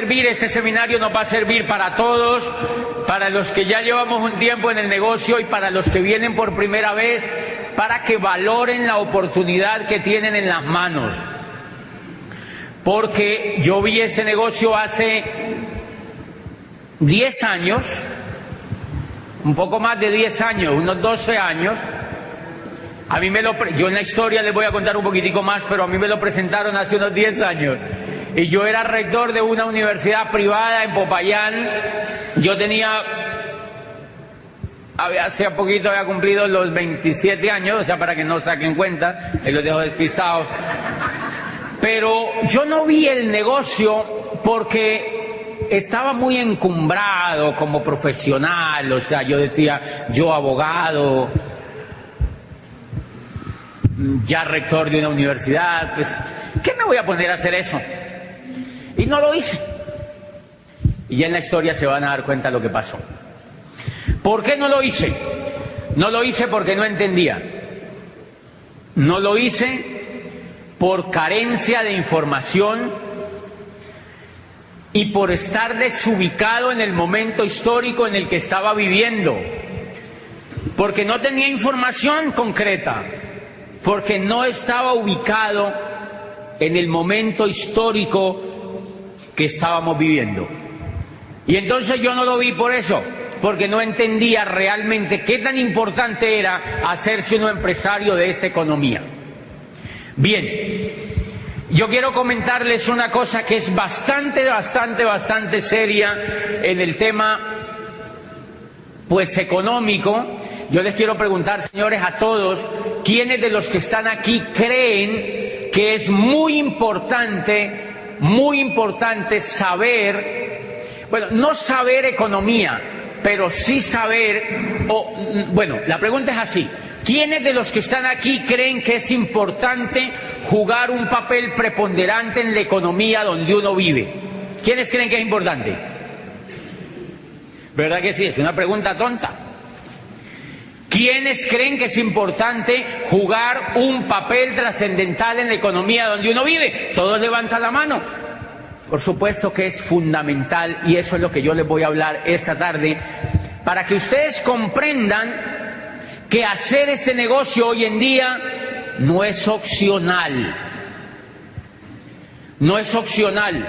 Este seminario nos va a servir para todos, para los que ya llevamos un tiempo en el negocio y para los que vienen por primera vez, para que valoren la oportunidad que tienen en las manos. Porque yo vi este negocio hace 10 años, un poco más de 10 años, unos 12 años. A mí yo en la historia les voy a contar un poquitico más, pero a mí me lo presentaron hace unos 10 años. Y yo era rector de una universidad privada en Popayán. Yo hace poquito había cumplido los 27 años, o sea, para que no saquen cuenta, ahí los dejo despistados. Pero yo no vi el negocio porque estaba muy encumbrado como profesional, o sea, yo decía, yo abogado, ya rector de una universidad, pues, ¿qué me voy a poner a hacer eso? Y no lo hice. Y ya en la historia se van a dar cuenta de lo que pasó. ¿Por qué no lo hice? No lo hice porque no entendía. No lo hice por carencia de información y por estar desubicado en el momento histórico en el que estaba viviendo. Porque no tenía información concreta. Porque no estaba ubicado en el momento histórico que estábamos viviendo. Y entonces yo no lo vi por eso, porque no entendía realmente qué tan importante era hacerse uno empresario de esta economía. Bien, yo quiero comentarles una cosa que es bastante seria en el tema, pues, económico. Yo les quiero preguntar, señores, a todos, ¿quiénes de los que están aquí creen que es muy importante saber, bueno, no saber economía, pero sí saber, la pregunta es así: ¿quiénes de los que están aquí creen que es importante jugar un papel preponderante en la economía donde uno vive? ¿Quiénes creen que es importante? ¿Verdad que sí? Es una pregunta tonta. ¿Quiénes creen que es importante jugar un papel trascendental en la economía donde uno vive? Todos levantan la mano. Por supuesto que es fundamental, y eso es lo que yo les voy a hablar esta tarde, para que ustedes comprendan que hacer este negocio hoy en día no es opcional. No es opcional.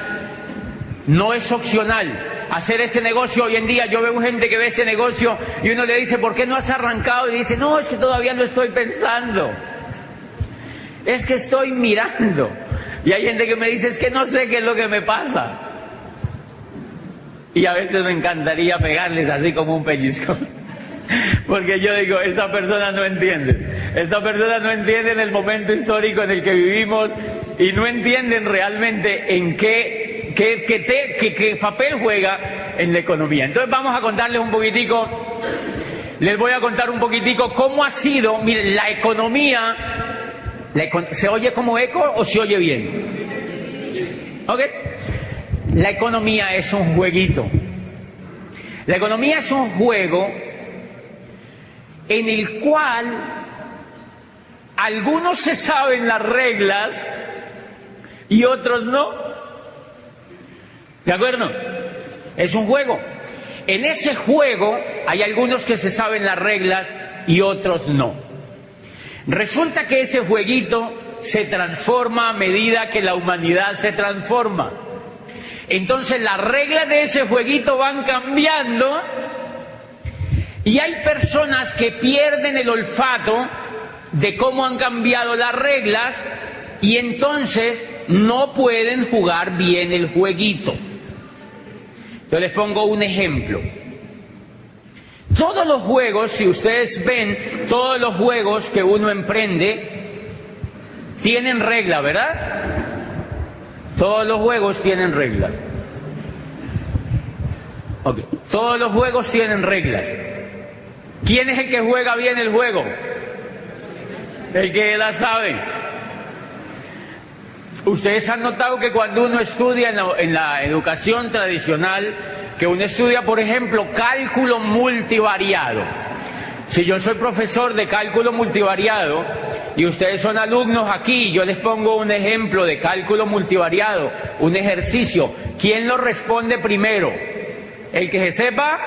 No es opcional. Hacer ese negocio hoy en día, yo veo gente que ve ese negocio y uno le dice, ¿por qué no has arrancado? Y dice, no, es que todavía no estoy pensando. Es que estoy mirando. Y hay gente que me dice, es que no sé qué es lo que me pasa. Y a veces me encantaría pegarles así como un pellizco. Porque yo digo, esta persona no entiende. Esta persona no entiende en el momento histórico en el que vivimos y no entienden realmente en qué papel juega en la economía. Entonces vamos a contarles un poquitico, les voy a contar un poquitico cómo ha sido, miren, la economía. ¿Se oye como eco o se oye bien? ¿Ok? La economía es un jueguito. La economía es un juego en el cual algunos se saben las reglas y otros no. ¿De acuerdo? Es un juego. En ese juego hay algunos que se saben las reglas y otros no. Resulta que ese jueguito se transforma a medida que la humanidad se transforma. Entonces las reglas de ese jueguito van cambiando y hay personas que pierden el olfato de cómo han cambiado las reglas y entonces no pueden jugar bien el jueguito. Yo les pongo un ejemplo. Todos los juegos, si ustedes ven, todos los juegos que uno emprende tienen reglas, ¿verdad? Todos los juegos tienen reglas. Ok. Todos los juegos tienen reglas. ¿Quién es el que juega bien el juego? El que la sabe. Ustedes han notado que cuando uno estudia en la educación tradicional, que uno estudia, por ejemplo, cálculo multivariado. Si yo soy profesor de cálculo multivariado y ustedes son alumnos aquí, yo les pongo un ejemplo de cálculo multivariado, un ejercicio. ¿Quién lo responde primero? El que se sepa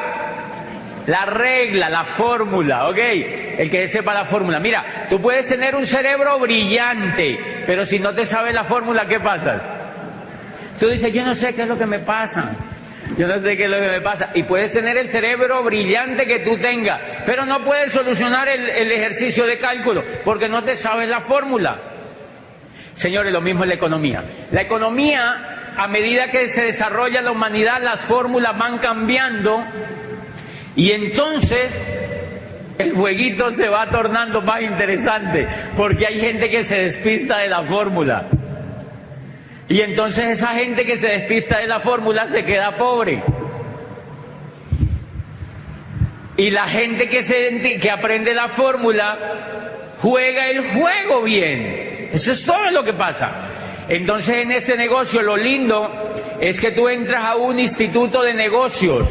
la regla, la fórmula, ¿ok? El que se sepa la fórmula. Mira, tú puedes tener un cerebro brillante, pero si no te sabes la fórmula, ¿qué pasas? Tú dices, yo no sé qué es lo que me pasa. Yo no sé qué es lo que me pasa. Y puedes tener el cerebro brillante que tú tengas, pero no puedes solucionar el ejercicio de cálculo porque no te sabes la fórmula. Señores, lo mismo es la economía. La economía, a medida que se desarrolla la humanidad, las fórmulas van cambiando y entonces el jueguito se va tornando más interesante porque hay gente que se despista de la fórmula. Y entonces esa gente que se despista de la fórmula se queda pobre. Y la gente que aprende la fórmula juega el juego bien. Eso es todo lo que pasa. Entonces en este negocio lo lindo es que tú entras a un instituto de negocios,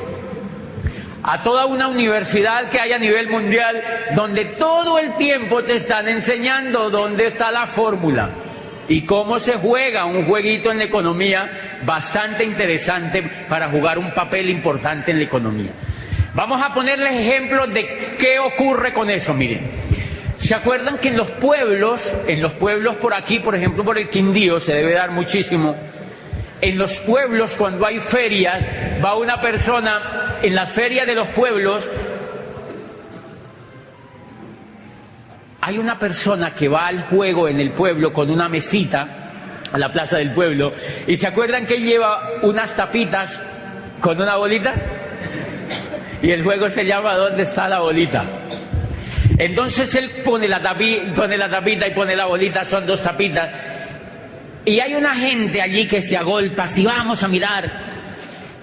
a toda una universidad que hay a nivel mundial, donde todo el tiempo te están enseñando dónde está la fórmula y cómo se juega un jueguito en la economía bastante interesante para jugar un papel importante en la economía. Vamos a ponerles ejemplos de qué ocurre con eso. Miren, ¿se acuerdan que en los pueblos por aquí, por ejemplo por el Quindío, se debe dar muchísimo? En los pueblos, cuando hay ferias, va una persona en las ferias de los pueblos. Hay una persona que va al juego en el pueblo con una mesita a la plaza del pueblo, y ¿se acuerdan que él lleva unas tapitas con una bolita? Y el juego se llama ¿Dónde está la bolita? Entonces él pone la tapita y pone la bolita, son dos tapitas, y hay una gente allí que se agolpa, si vamos a mirar.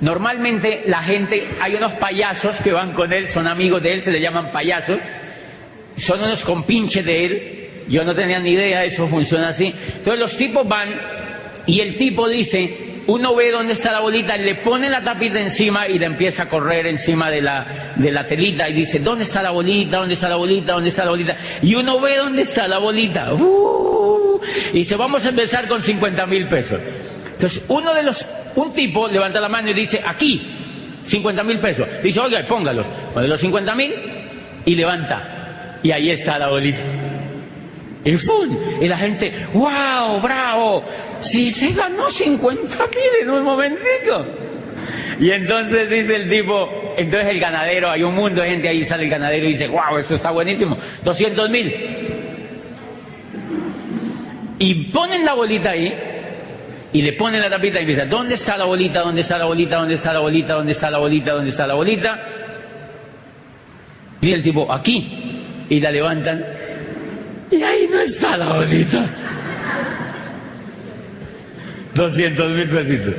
Normalmente la gente, hay unos payasos que van con él, son amigos de él, se le llaman payasos. Son unos compinches de él, yo no tenía ni idea, eso funciona así. Entonces los tipos van y el tipo dice, uno ve dónde está la bolita, le pone la tapita encima y le empieza a correr encima de la telita y dice, ¿dónde está la bolita? ¿Dónde está la bolita? ¿Dónde está la bolita? Y uno ve dónde está la bolita. Y dice, vamos a empezar con 50,000 pesos. Entonces un tipo levanta la mano y dice, aquí, 50,000 pesos. Dice, oiga, póngalos. Pone los 50,000 y levanta. Y ahí está la bolita. Y ¡fum! Y la gente, ¡wow! ¡Bravo! Sí, se ganó 50,000 en un momentico. Y entonces dice el tipo, entonces el ganadero, hay un mundo de gente ahí, sale el ganadero y dice, ¡wow! Eso está buenísimo. 200,000. Y ponen la bolita ahí, y le ponen la tapita y empieza, ¿dónde está la bolita? ¿Dónde está la bolita? ¿Dónde está la bolita? ¿Dónde está la bolita? ¿Dónde está la bolita? Y el tipo, aquí. Y la levantan y ahí no está la bolita. 200,000 pesitos.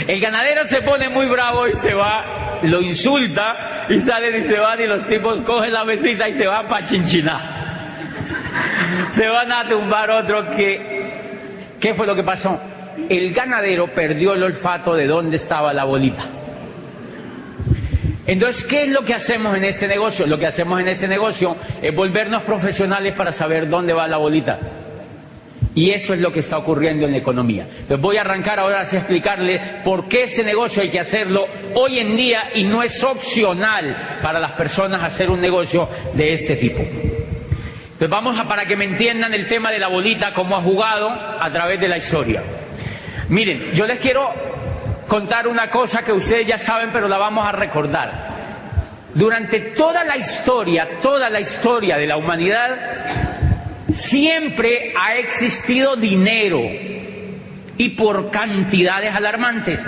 El ganadero se pone muy bravo y se va, lo insulta y salen y se van, y los tipos cogen la mesita y se van para Chinchiná. Se van a tumbar otro. ¿Qué fue lo que pasó? El ganadero perdió el olfato de dónde estaba la bolita. Entonces, ¿qué es lo que hacemos en este negocio? Lo que hacemos en este negocio es volvernos profesionales para saber dónde va la bolita. Y eso es lo que está ocurriendo en la economía. Entonces voy a arrancar ahora a explicarles por qué ese negocio hay que hacerlo hoy en día y no es opcional para las personas hacer un negocio de este tipo. Entonces vamos para que me entiendan el tema de la bolita, cómo ha jugado a través de la historia. Miren, yo les quiero contar una cosa que ustedes ya saben, pero la vamos a recordar. Durante toda la historia de la humanidad, siempre ha existido dinero, y por cantidades alarmantes.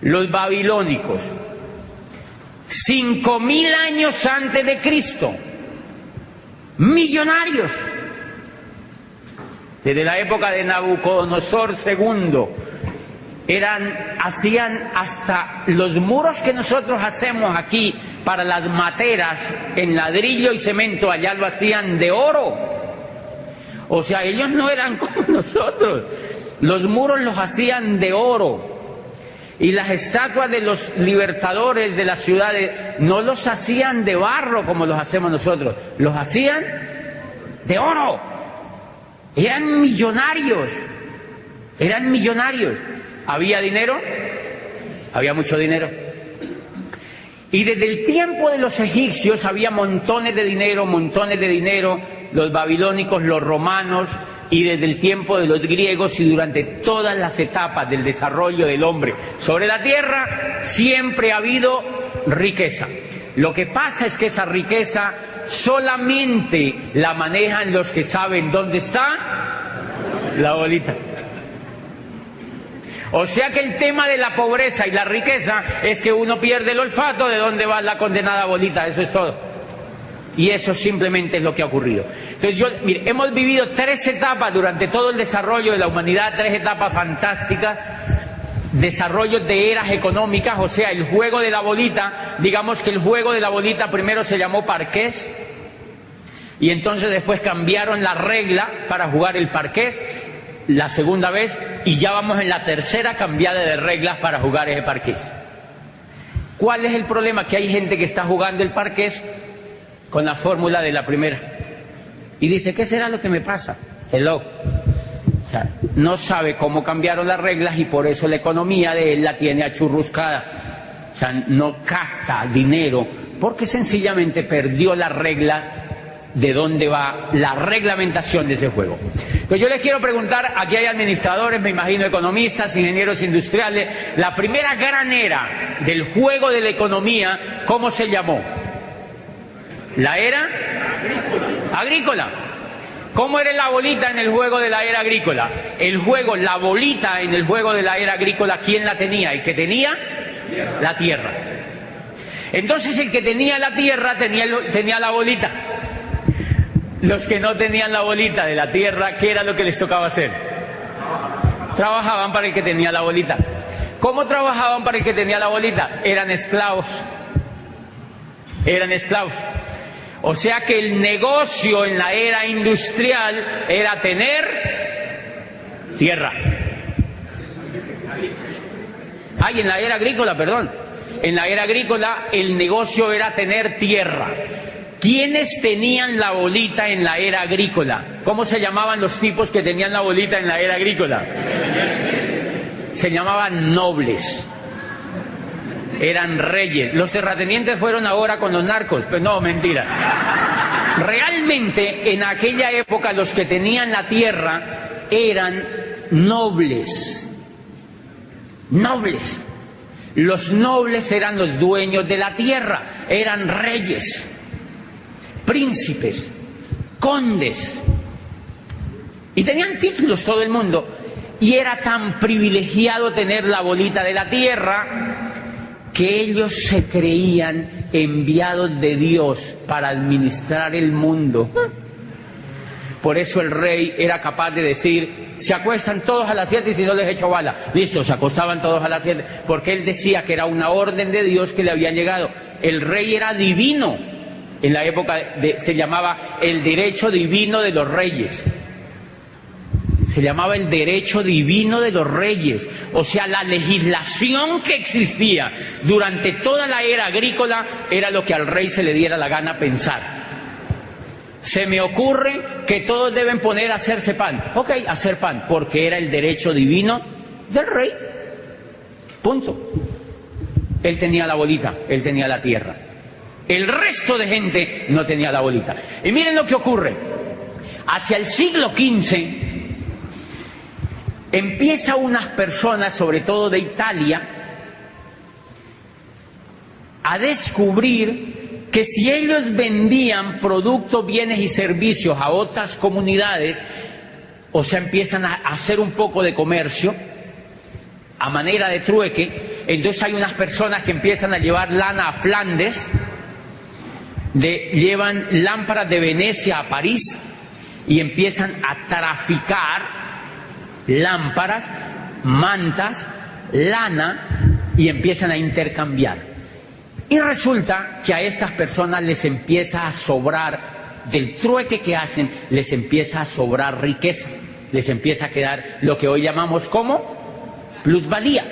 Los babilónicos, 5,000 años antes de Cristo, millonarios. Desde la época de Nabucodonosor II, hacían hasta los muros que nosotros hacemos aquí para las materas en ladrillo y cemento, allá lo hacían de oro. O sea, ellos no eran como nosotros. Los muros los hacían de oro. Y las estatuas de los libertadores de las ciudades no los hacían de barro como los hacemos nosotros, los hacían de oro. Eran millonarios, eran millonarios. ¿Había dinero? Había mucho dinero. Y desde el tiempo de los egipcios había montones de dinero, los babilónicos, los romanos, y desde el tiempo de los griegos, y durante todas las etapas del desarrollo del hombre sobre la tierra, siempre ha habido riqueza. Lo que pasa es que esa riqueza solamente la manejan los que saben dónde está la bolita. O sea que el tema de la pobreza y la riqueza es que uno pierde el olfato de dónde va la condenada bolita, eso es todo. Y eso simplemente es lo que ha ocurrido. Entonces mire, hemos vivido 3 etapas durante todo el desarrollo de la humanidad, 3 etapas fantásticas, desarrollos de eras económicas, o sea, el juego de la bolita, digamos que el juego de la bolita primero se llamó parqués, y entonces después cambiaron la regla para jugar el parqués, la segunda vez, y ya vamos en la tercera cambiada de reglas para jugar ese parqués. ¿Cuál es el problema? Que hay gente que está jugando el parqués con la fórmula de la primera y dice, ¿qué será lo que me pasa? Hello. O sea, no sabe cómo cambiaron las reglas y por eso la economía de él la tiene achurruscada. O sea, no capta dinero porque sencillamente perdió las reglas de dónde va la reglamentación de ese juego. Entonces yo les quiero preguntar, aquí hay administradores, me imagino economistas, ingenieros industriales, la primera gran era del juego de la economía, ¿cómo se llamó? La era agrícola. ¿Cómo era la bolita en el juego de la era agrícola? La bolita en el juego de la era agrícola, ¿quién la tenía? El que tenía la tierra. Entonces el que tenía la tierra tenía la bolita. Los que no tenían la bolita de la tierra, ¿qué era lo que les tocaba hacer? Trabajaban para el que tenía la bolita. ¿Cómo trabajaban para el que tenía la bolita? Eran esclavos. Eran esclavos. O sea que el negocio en la era industrial era tener tierra. En la era agrícola, perdón. En la era agrícola el negocio era tener tierra. ¿Quiénes tenían la bolita en la era agrícola? ¿Cómo se llamaban los tipos que tenían la bolita en la era agrícola? Se llamaban nobles. Eran reyes. Los terratenientes fueron ahora con los narcos. Pues no, mentira. Realmente en aquella época los que tenían la tierra eran nobles. Nobles. Los nobles eran los dueños de la tierra. Eran reyes, príncipes, condes. Y tenían títulos todo el mundo. Y era tan privilegiado tener la bolita de la tierra que ellos se creían enviados de Dios para administrar el mundo. Por eso el rey era capaz de decir, se acuestan todos a las 7 y si no les echo bala. Listo, se acostaban todos a las 7, porque él decía que era una orden de Dios que le había llegado. El rey era divino. En la época se llamaba el derecho divino de los reyes. Se llamaba el derecho divino de los reyes. O sea, la legislación que existía durante toda la era agrícola era lo que al rey se le diera la gana pensar. Se me ocurre que todos deben poner a hacerse pan. Ok, hacer pan, porque era el derecho divino del rey. Punto. Él tenía la bolita, él tenía la tierra. El resto de gente no tenía la bolita. Y miren lo que ocurre. Hacia el siglo XV empieza unas personas, sobre todo de Italia, a descubrir que si ellos vendían productos, bienes y servicios a otras comunidades, o sea, empiezan a hacer un poco de comercio a manera de trueque, entonces hay unas personas que empiezan a llevar lana a Flandes, llevan lámparas de Venecia a París y empiezan a traficar lámparas, mantas, lana, y empiezan a intercambiar. Y resulta que a estas personas les empieza a sobrar, del trueque que hacen, les empieza a sobrar riqueza, les empieza a quedar lo que hoy llamamos como plusvalía,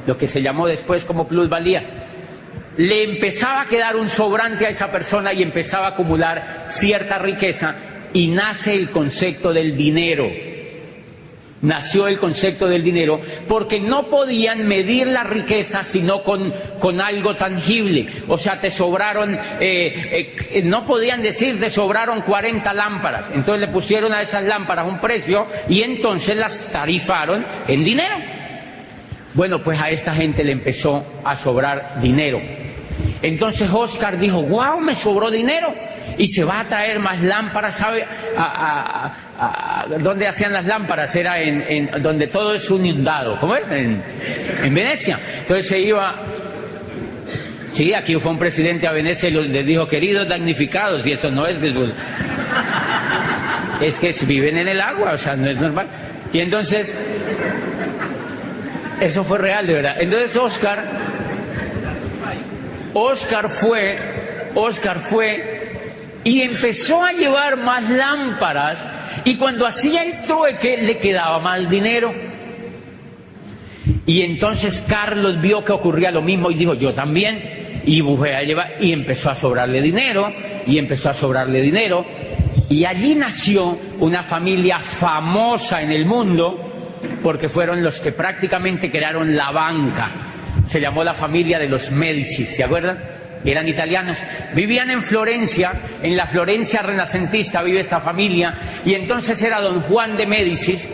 lo que se llamó después como plusvalía. Le empezaba a quedar un sobrante a esa persona y empezaba a acumular cierta riqueza, y nace el concepto del dinero. Nació el concepto del dinero porque no podían medir la riqueza sino con algo tangible. O sea, te sobraron, no podían decir te sobraron 40 lámparas. Entonces le pusieron a esas lámparas un precio y entonces las tarifaron en dinero. Bueno, pues a esta gente le empezó a sobrar dinero. Entonces Oscar dijo, wow, me sobró dinero. Y se va a traer más lámparas, ¿sabe? ¿Dónde hacían las lámparas? Era en donde todo es inundado. ¿Cómo es? En Venecia. Entonces se iba... Sí, aquí fue un presidente a Venecia y les dijo, queridos damnificados, y eso no es... Es que viven en el agua, o sea, no es normal. Y entonces... Eso fue real, de verdad. Entonces Oscar fue y empezó a llevar más lámparas, y cuando hacía el trueque le quedaba más dinero. Y entonces Carlos vio que ocurría lo mismo y dijo, yo también, y fue a llevar, y empezó a sobrarle dinero, y allí nació una familia famosa en el mundo, porque fueron los que prácticamente crearon la banca. Se llamó la familia de los Médicis, ¿se acuerdan? Eran italianos, vivían en Florencia, en la Florencia renacentista vive esta familia, y entonces era don Juan de Médicis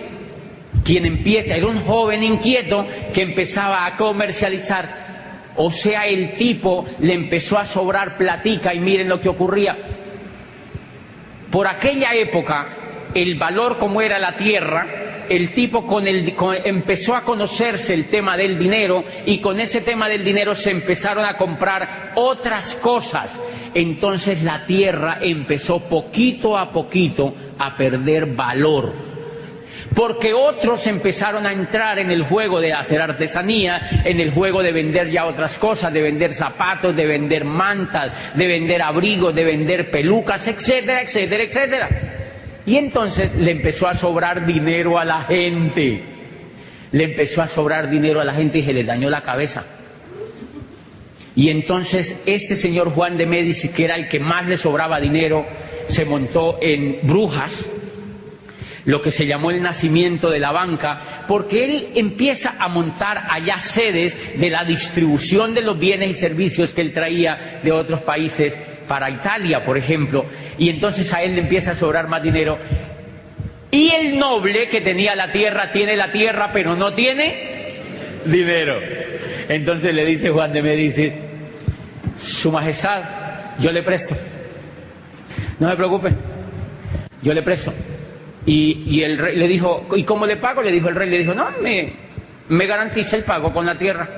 quien empieza, era un joven inquieto que empezaba a comercializar. O sea, el tipo le empezó a sobrar platica, y miren lo que ocurría. Por aquella época, el valor como era la tierra, el tipo empezó a conocerse el tema del dinero, y con ese tema del dinero se empezaron a comprar otras cosas. Entonces la tierra empezó poquito a poquito a perder valor, porque otros empezaron a entrar en el juego de hacer artesanía, en el juego de vender ya otras cosas, de vender zapatos, de vender mantas, de vender abrigos, de vender pelucas, etcétera, etcétera, etcétera. Y entonces le empezó a sobrar dinero a la gente. Y se le dañó la cabeza. Y entonces este señor Juan de Médicis, que era el que más le sobraba dinero, se montó en Brujas, lo que se llamó el nacimiento de la banca, porque él empieza a montar allá sedes de la distribución de los bienes y servicios que él traía de otros países para Italia, por ejemplo, y entonces a él le empieza a sobrar más dinero. Y el noble que tenía la tierra, tiene la tierra, pero no tiene dinero. Entonces le dice Juan de Médicis, Su Majestad, yo le presto. No se preocupe, yo le presto. Y el rey le dijo, ¿y cómo le pago? Le dijo el rey, le dijo, no, me garantiza el pago con la tierra.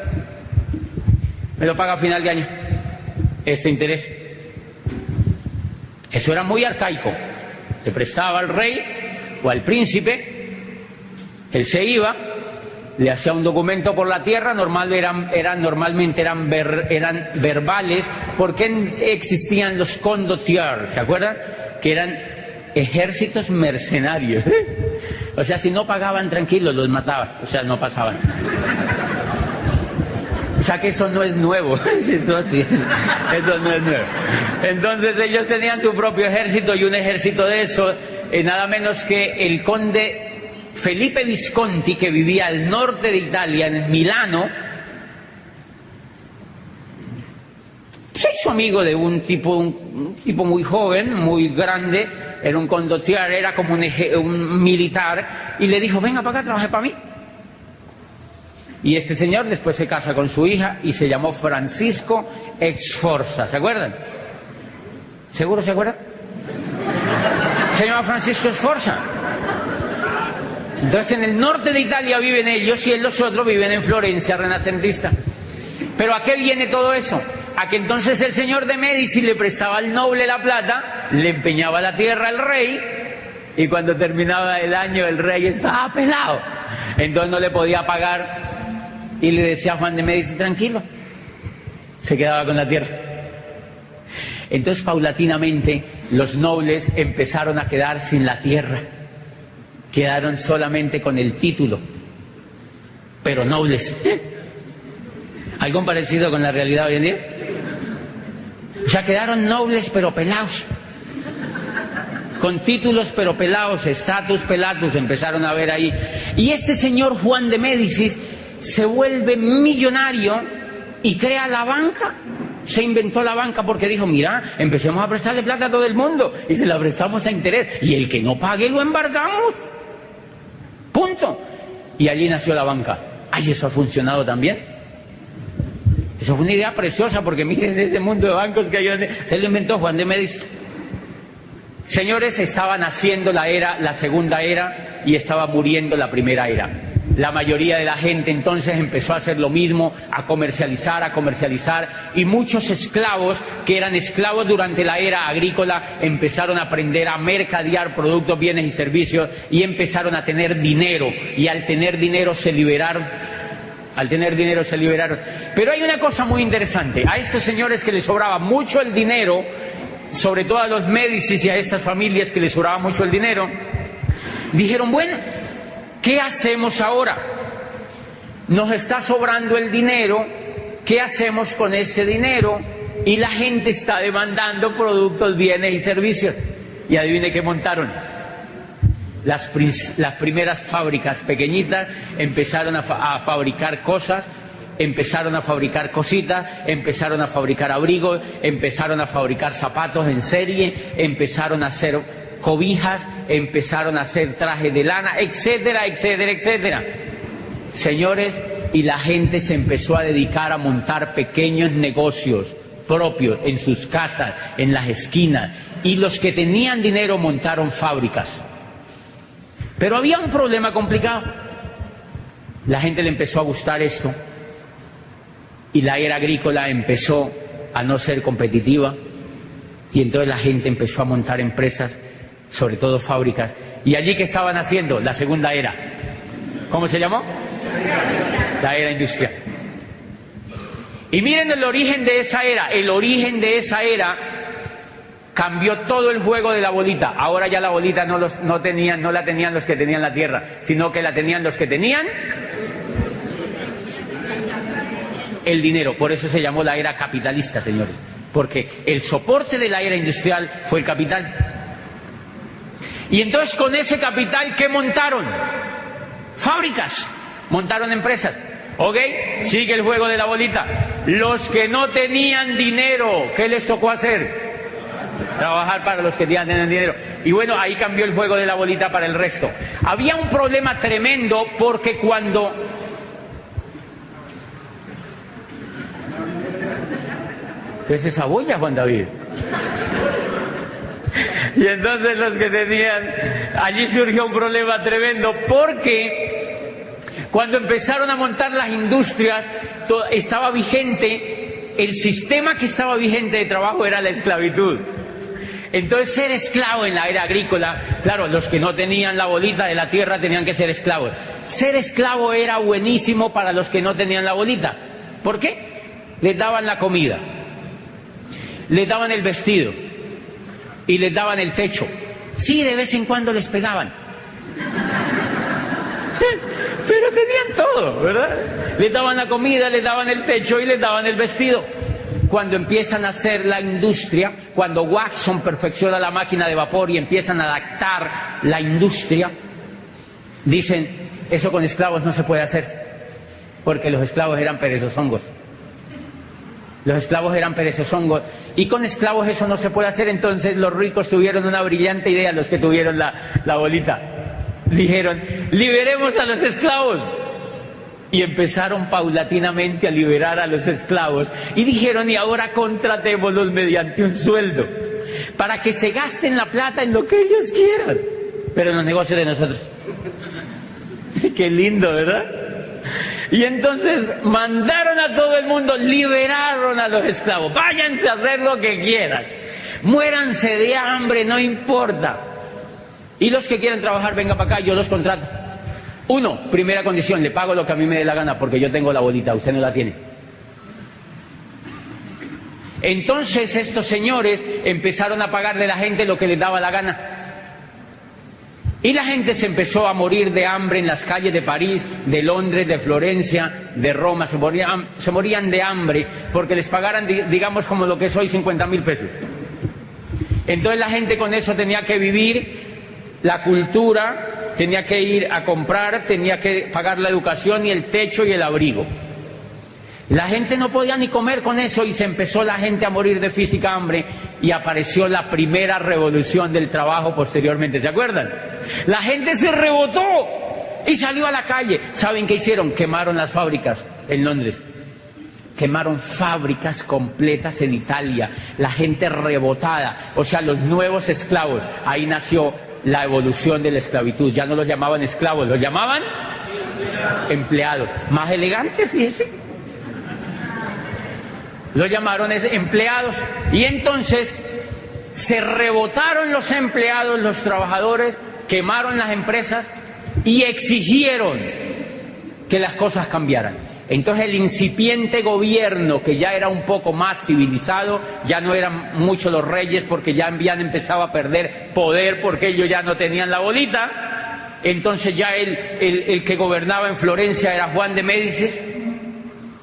Me lo paga a final de año, este interés. Eso era muy arcaico. Le prestaba al rey o al príncipe, él se iba, le hacía un documento por la tierra, normalmente eran verbales, porque existían los condottieri, ¿se acuerdan? Que eran ejércitos mercenarios. O sea, si no pagaban tranquilos, los mataban, o sea, no pasaban. O sea que eso no es nuevo, eso no es nuevo. Entonces ellos tenían su propio ejército, y un ejército de eso, nada menos que el conde Felipe Visconti, que vivía al norte de Italia, en Milano, se hizo amigo de un tipo muy joven, muy grande, era un condottiere, era como un militar, y le dijo, venga para acá, trabaje para mí. Y este señor después se casa con su hija y se llamó Francisco Sforza, ¿se acuerdan? ¿Seguro se acuerdan? Se llama Francisco Sforza. Entonces en el norte de Italia viven ellos, y los otros viven en Florencia renacentista. ¿Pero a qué viene todo eso? A que entonces el señor de Médicis le prestaba al noble la plata, le empeñaba la tierra al rey, y cuando terminaba el año el rey estaba pelado, entonces no le podía pagar, y le decía a Juan de Médicis, tranquilo, se quedaba con la tierra. Entonces paulatinamente los nobles empezaron a quedar sin la tierra, quedaron solamente con el título, pero nobles. ¿Algo parecido con la realidad hoy en día? O sea, quedaron nobles pero pelados. con títulos pero pelados, estatus pelatus, empezaron a ver ahí. Y este señor Juan de Médicis se vuelve millonario y crea la banca. Se inventó la banca porque dijo, mira, empecemos a prestarle plata a todo el mundo y se la prestamos a interés. Y el que no pague lo embargamos. Punto. Y allí nació la banca. Ay, eso ha funcionado también. Eso fue una idea preciosa porque miren ese mundo de bancos que hay, se lo inventó Juan de Médicis. Señores, estaba naciendo la segunda era y estaba muriendo la primera era. La mayoría de la gente entonces empezó a hacer lo mismo, a comercializar, y muchos esclavos que eran esclavos durante la era agrícola empezaron a aprender a mercadear productos, bienes y servicios y empezaron a tener dinero, y al tener dinero se liberaron. Pero hay una cosa muy interesante: a estos señores que les sobraba mucho el dinero, sobre todo a los Médicis y a estas familias que les sobraba mucho el dinero, dijeron, bueno, ¿qué hacemos ahora? Nos está sobrando el dinero, ¿qué hacemos con este dinero? Y la gente está demandando productos, bienes y servicios. Y adivine qué montaron. Las primeras fábricas pequeñitas empezaron a fabricar cosas, empezaron a fabricar cositas, empezaron a fabricar abrigos, empezaron a fabricar zapatos en serie, empezaron a hacer cobijas, empezaron a hacer trajes de lana, etcétera, etcétera, etcétera. Señores, y la gente se empezó a dedicar a montar pequeños negocios propios en sus casas, en las esquinas, y los que tenían dinero montaron fábricas. Pero había un problema complicado. La gente le empezó a gustar esto y la era agrícola empezó a no ser competitiva, y entonces la gente empezó a montar empresas, sobre todo fábricas, y allí que estaban haciendo la segunda era. ¿Cómo se llamó? La era industrial. Y miren el origen de esa era. El origen de esa era cambió todo el juego de la bolita. Ahora ya la bolita no la tenían los que tenían la tierra, sino que la tenían los que tenían el dinero. Por eso se llamó la era capitalista, señores, porque el soporte de la era industrial fue el capital. Y entonces con ese capital, ¿qué montaron? Fábricas, montaron empresas. ¿Ok? Sigue el juego de la bolita. Los que no tenían dinero, ¿qué les tocó hacer? Trabajar para los que tenían dinero. Y bueno, ahí cambió el juego de la bolita para el resto. Había un problema tremendo porque cuando... ¿Qué es esa boya, Juan David? Y entonces los que tenían... Allí surgió un problema tremendo porque cuando empezaron a montar las industrias, estaba vigente, el sistema que estaba vigente de trabajo era la esclavitud. Entonces ser esclavo en la era agrícola, claro, los que no tenían la bolita de la tierra tenían que ser esclavos. Ser esclavo era buenísimo para los que no tenían la bolita. ¿Por qué? Les daban la comida, les daban el vestido y les daban el techo. Sí, de vez en cuando les pegaban, pero tenían todo, ¿verdad? Les daban la comida, les daban el techo y les daban el vestido. Cuando empiezan a hacer la industria, cuando Watson perfecciona la máquina de vapor y empiezan a adaptar la industria, dicen, eso con esclavos no se puede hacer, porque los esclavos eran perezosongos. Los esclavos eran perezosongos, y con esclavos eso no se puede hacer. Entonces los ricos tuvieron una brillante idea, los que tuvieron la bolita. Dijeron, liberemos a los esclavos. Y empezaron paulatinamente a liberar a los esclavos. Y dijeron, y ahora contratémoslos mediante un sueldo, para que se gasten la plata en lo que ellos quieran, pero en los negocios de nosotros. Qué lindo, ¿verdad? Y entonces mandaron a todo el mundo, liberaron a los esclavos. Váyanse a hacer lo que quieran, muéranse de hambre, no importa. Y los que quieran trabajar, venga para acá, yo los contrato. Uno, primera condición, le pago lo que a mí me dé la gana, porque yo tengo la bolita, usted no la tiene. Entonces estos señores empezaron a pagarle a la gente lo que les daba la gana. Y la gente se empezó a morir de hambre en las calles de París, de Londres, de Florencia, de Roma. Se morían de hambre porque les pagaran, digamos, como lo que es hoy, 50.000 pesos. Entonces la gente con eso tenía que vivir, la cultura, tenía que ir a comprar, tenía que pagar la educación y el techo y el abrigo. La gente no podía ni comer con eso y se empezó la gente a morir de física hambre y apareció la primera revolución del trabajo posteriormente, ¿se acuerdan? La gente se rebotó y salió a la calle. ¿Saben qué hicieron? Quemaron las fábricas en Londres. Quemaron fábricas completas en Italia. La gente rebotada, o sea, los nuevos esclavos. Ahí nació la evolución de la esclavitud. Ya no los llamaban esclavos, los llamaban empleados. Más elegante, fíjense. Lo llamaron empleados. Y entonces se rebotaron los empleados, los trabajadores, quemaron las empresas y exigieron que las cosas cambiaran. Entonces el incipiente gobierno, que ya era un poco más civilizado, ya no eran muchos los reyes porque ya habían empezado a perder poder porque ellos ya no tenían la bolita. Entonces ya el que gobernaba en Florencia era Juan de Médicis.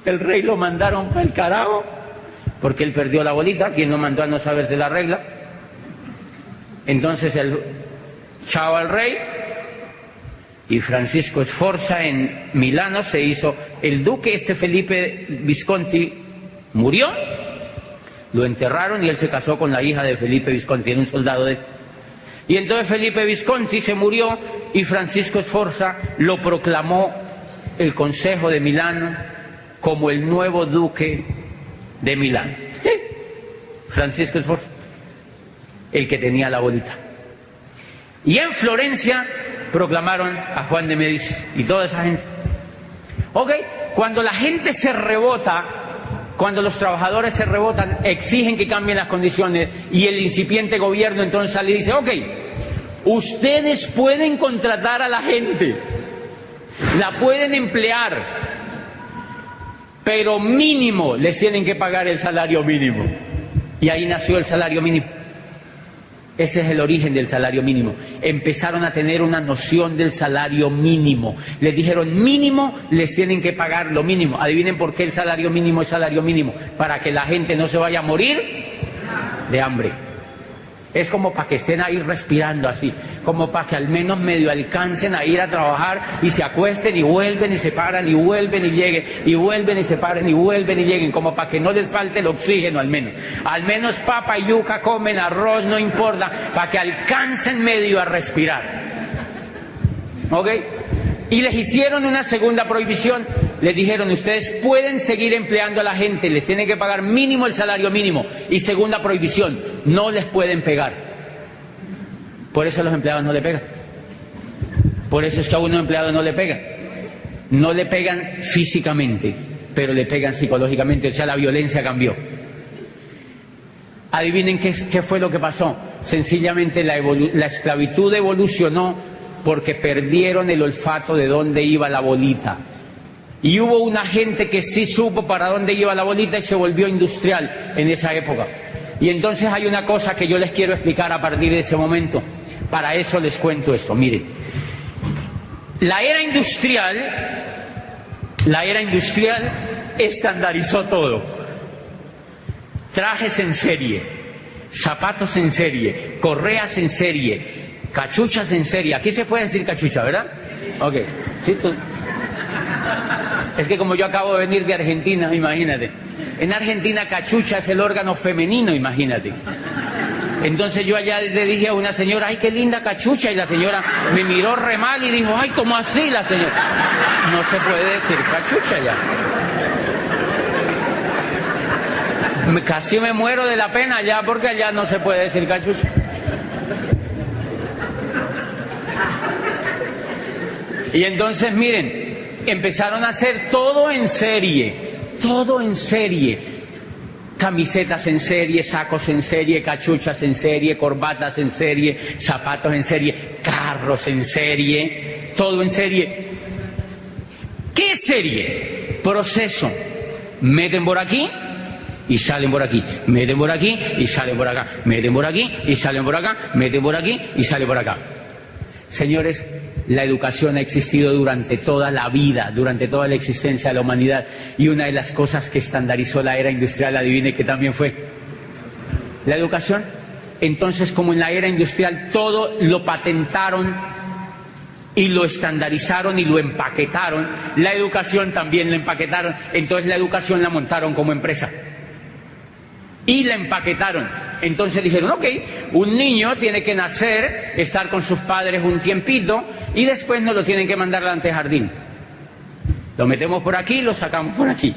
El rey lo mandaron para el carajo porque él perdió la bolita. ¿Quién lo mandó a no saberse la regla? Entonces el chao al rey. Y Francisco Sforza en Milano se hizo el duque. Felipe Visconti murió, lo enterraron y él se casó con la hija de Felipe Visconti, era un soldado de... Y entonces Felipe Visconti se murió y Francisco Sforza lo proclamó el Consejo de Milán como el nuevo duque de Milán. Francisco Sforza, el que tenía la bolita. Y en Florencia proclamaron a Juan de Médicis y toda esa gente. Ok, cuando la gente se rebota, cuando los trabajadores se rebotan, exigen que cambien las condiciones y el incipiente gobierno entonces sale y dice, ok, ustedes pueden contratar a la gente, la pueden emplear, pero mínimo les tienen que pagar el salario mínimo. Y ahí nació el salario mínimo. Ese es el origen del salario mínimo. Empezaron a tener una noción del salario mínimo. Les dijeron mínimo, les tienen que pagar lo mínimo. Adivinen por qué el salario mínimo es salario mínimo. Para que la gente no se vaya a morir de hambre. Es como para que estén ahí respirando así, como para que al menos medio alcancen a ir a trabajar y se acuesten y vuelven y se paran y vuelven y lleguen y vuelven y se paren y vuelven y lleguen, como para que no les falte el oxígeno al menos papa y yuca comen, arroz, no importa, para que alcancen medio a respirar. ¿Ok? Y les hicieron una segunda prohibición. Les dijeron, ustedes pueden seguir empleando a la gente, les tienen que pagar mínimo el salario mínimo. Y segunda prohibición, no les pueden pegar. Por eso a los empleados no le pegan. Por eso es que a un empleado no le pegan. No le pegan físicamente, pero le pegan psicológicamente. O sea, la violencia cambió. Adivinen qué fue lo que pasó. Sencillamente la esclavitud evolucionó porque perdieron el olfato de dónde iba la bolita. Y hubo una gente que sí supo para dónde iba la bolita y se volvió industrial en esa época. Y entonces hay una cosa que yo les quiero explicar a partir de ese momento. Para eso les cuento esto. Miren, la era industrial estandarizó todo. Trajes en serie, zapatos en serie, correas en serie, cachuchas en serie. Aquí se puede decir cachucha, ¿verdad? Ok. ¿Sí? Es que como yo acabo de venir de Argentina, imagínate. En Argentina cachucha es el órgano femenino, imagínate. Entonces yo allá le dije a una señora, ay, qué linda cachucha. Y la señora me miró re mal y dijo, ay, ¿cómo así la señora? No se puede decir cachucha ya. Casi me muero de la pena ya porque allá no se puede decir cachucha. Y entonces miren, empezaron a hacer todo en serie, camisetas en serie, sacos en serie, cachuchas en serie, corbatas en serie, zapatos en serie, carros en serie, todo en serie. ¿Qué serie? Proceso. Meten por aquí y salen por aquí, meten por aquí y salen por acá, meten por aquí y salen por acá, meten por aquí y salen por acá. Señores, la educación ha existido durante toda la vida, durante toda la existencia de la humanidad. Y una de las cosas que estandarizó la era industrial, adivine que también fue la educación. Entonces, como en la era industrial todo lo patentaron y lo estandarizaron y lo empaquetaron, la educación también la empaquetaron. Entonces la educación la montaron como empresa y la empaquetaron. Entonces dijeron, ok, un niño tiene que nacer, estar con sus padres un tiempito y después nos lo tienen que mandar al antejardín. Lo metemos por aquí, lo sacamos por aquí.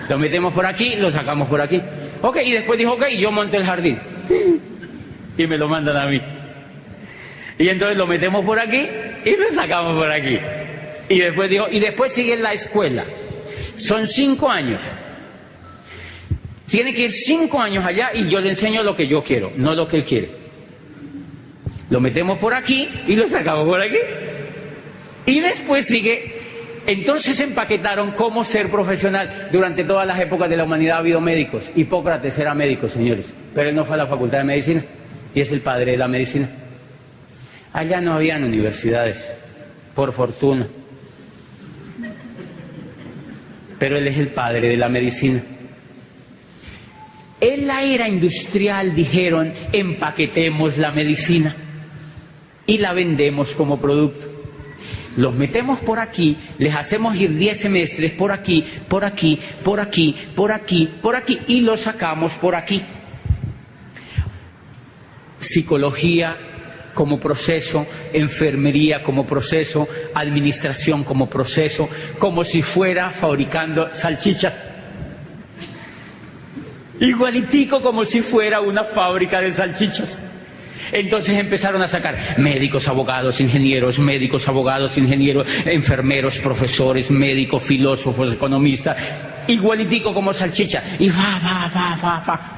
Lo metemos por aquí, lo sacamos por aquí. Ok, y después dijo, ok, yo monto el jardín. Y me lo mandan a mí. Y entonces lo metemos por aquí y lo sacamos por aquí. Y después dijo, y después sigue la escuela. Son 5 años. Tiene que ir 5 años allá y yo le enseño lo que yo quiero, no lo que él quiere. Lo metemos por aquí y lo sacamos por aquí. Y después sigue. Entonces empaquetaron cómo ser profesional. Durante todas las épocas de la humanidad ha habido médicos. Hipócrates era médico, señores, pero él no fue a la facultad de medicina y es el padre de la medicina. Allá no habían universidades, por fortuna, pero él es el padre de la medicina. En la era industrial dijeron, empaquetemos la medicina y la vendemos como producto. Los metemos por aquí, les hacemos ir 10 semestres por aquí, por aquí, por aquí, por aquí, por aquí y los sacamos por aquí. Psicología como proceso, enfermería como proceso, administración como proceso, como si fuera fabricando salchichas. Igualitico como si fuera una fábrica de salchichas. Entonces empezaron a sacar médicos, abogados, ingenieros, médicos, abogados, ingenieros, enfermeros, profesores, médicos, filósofos, economistas, igualitico como salchicha. Y va.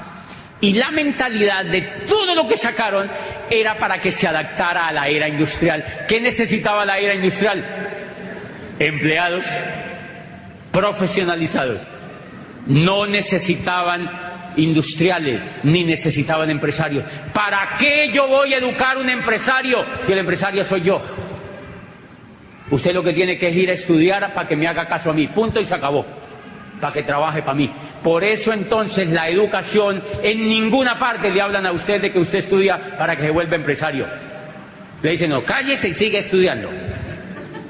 Y la mentalidad de todo lo que sacaron era para que se adaptara a la era industrial. ¿Qué necesitaba la era industrial? Empleados profesionalizados. No necesitaban industriales, ni necesitaban empresarios. ¿Para qué yo voy a educar a un empresario si el empresario soy yo? Usted lo que tiene que es ir a estudiar para que me haga caso a mí, punto y se acabó, para que trabaje para mí. Por eso entonces la educación, en ninguna parte le hablan a usted de que usted estudia para que se vuelva empresario. Le dicen, no, cállese y sigue estudiando,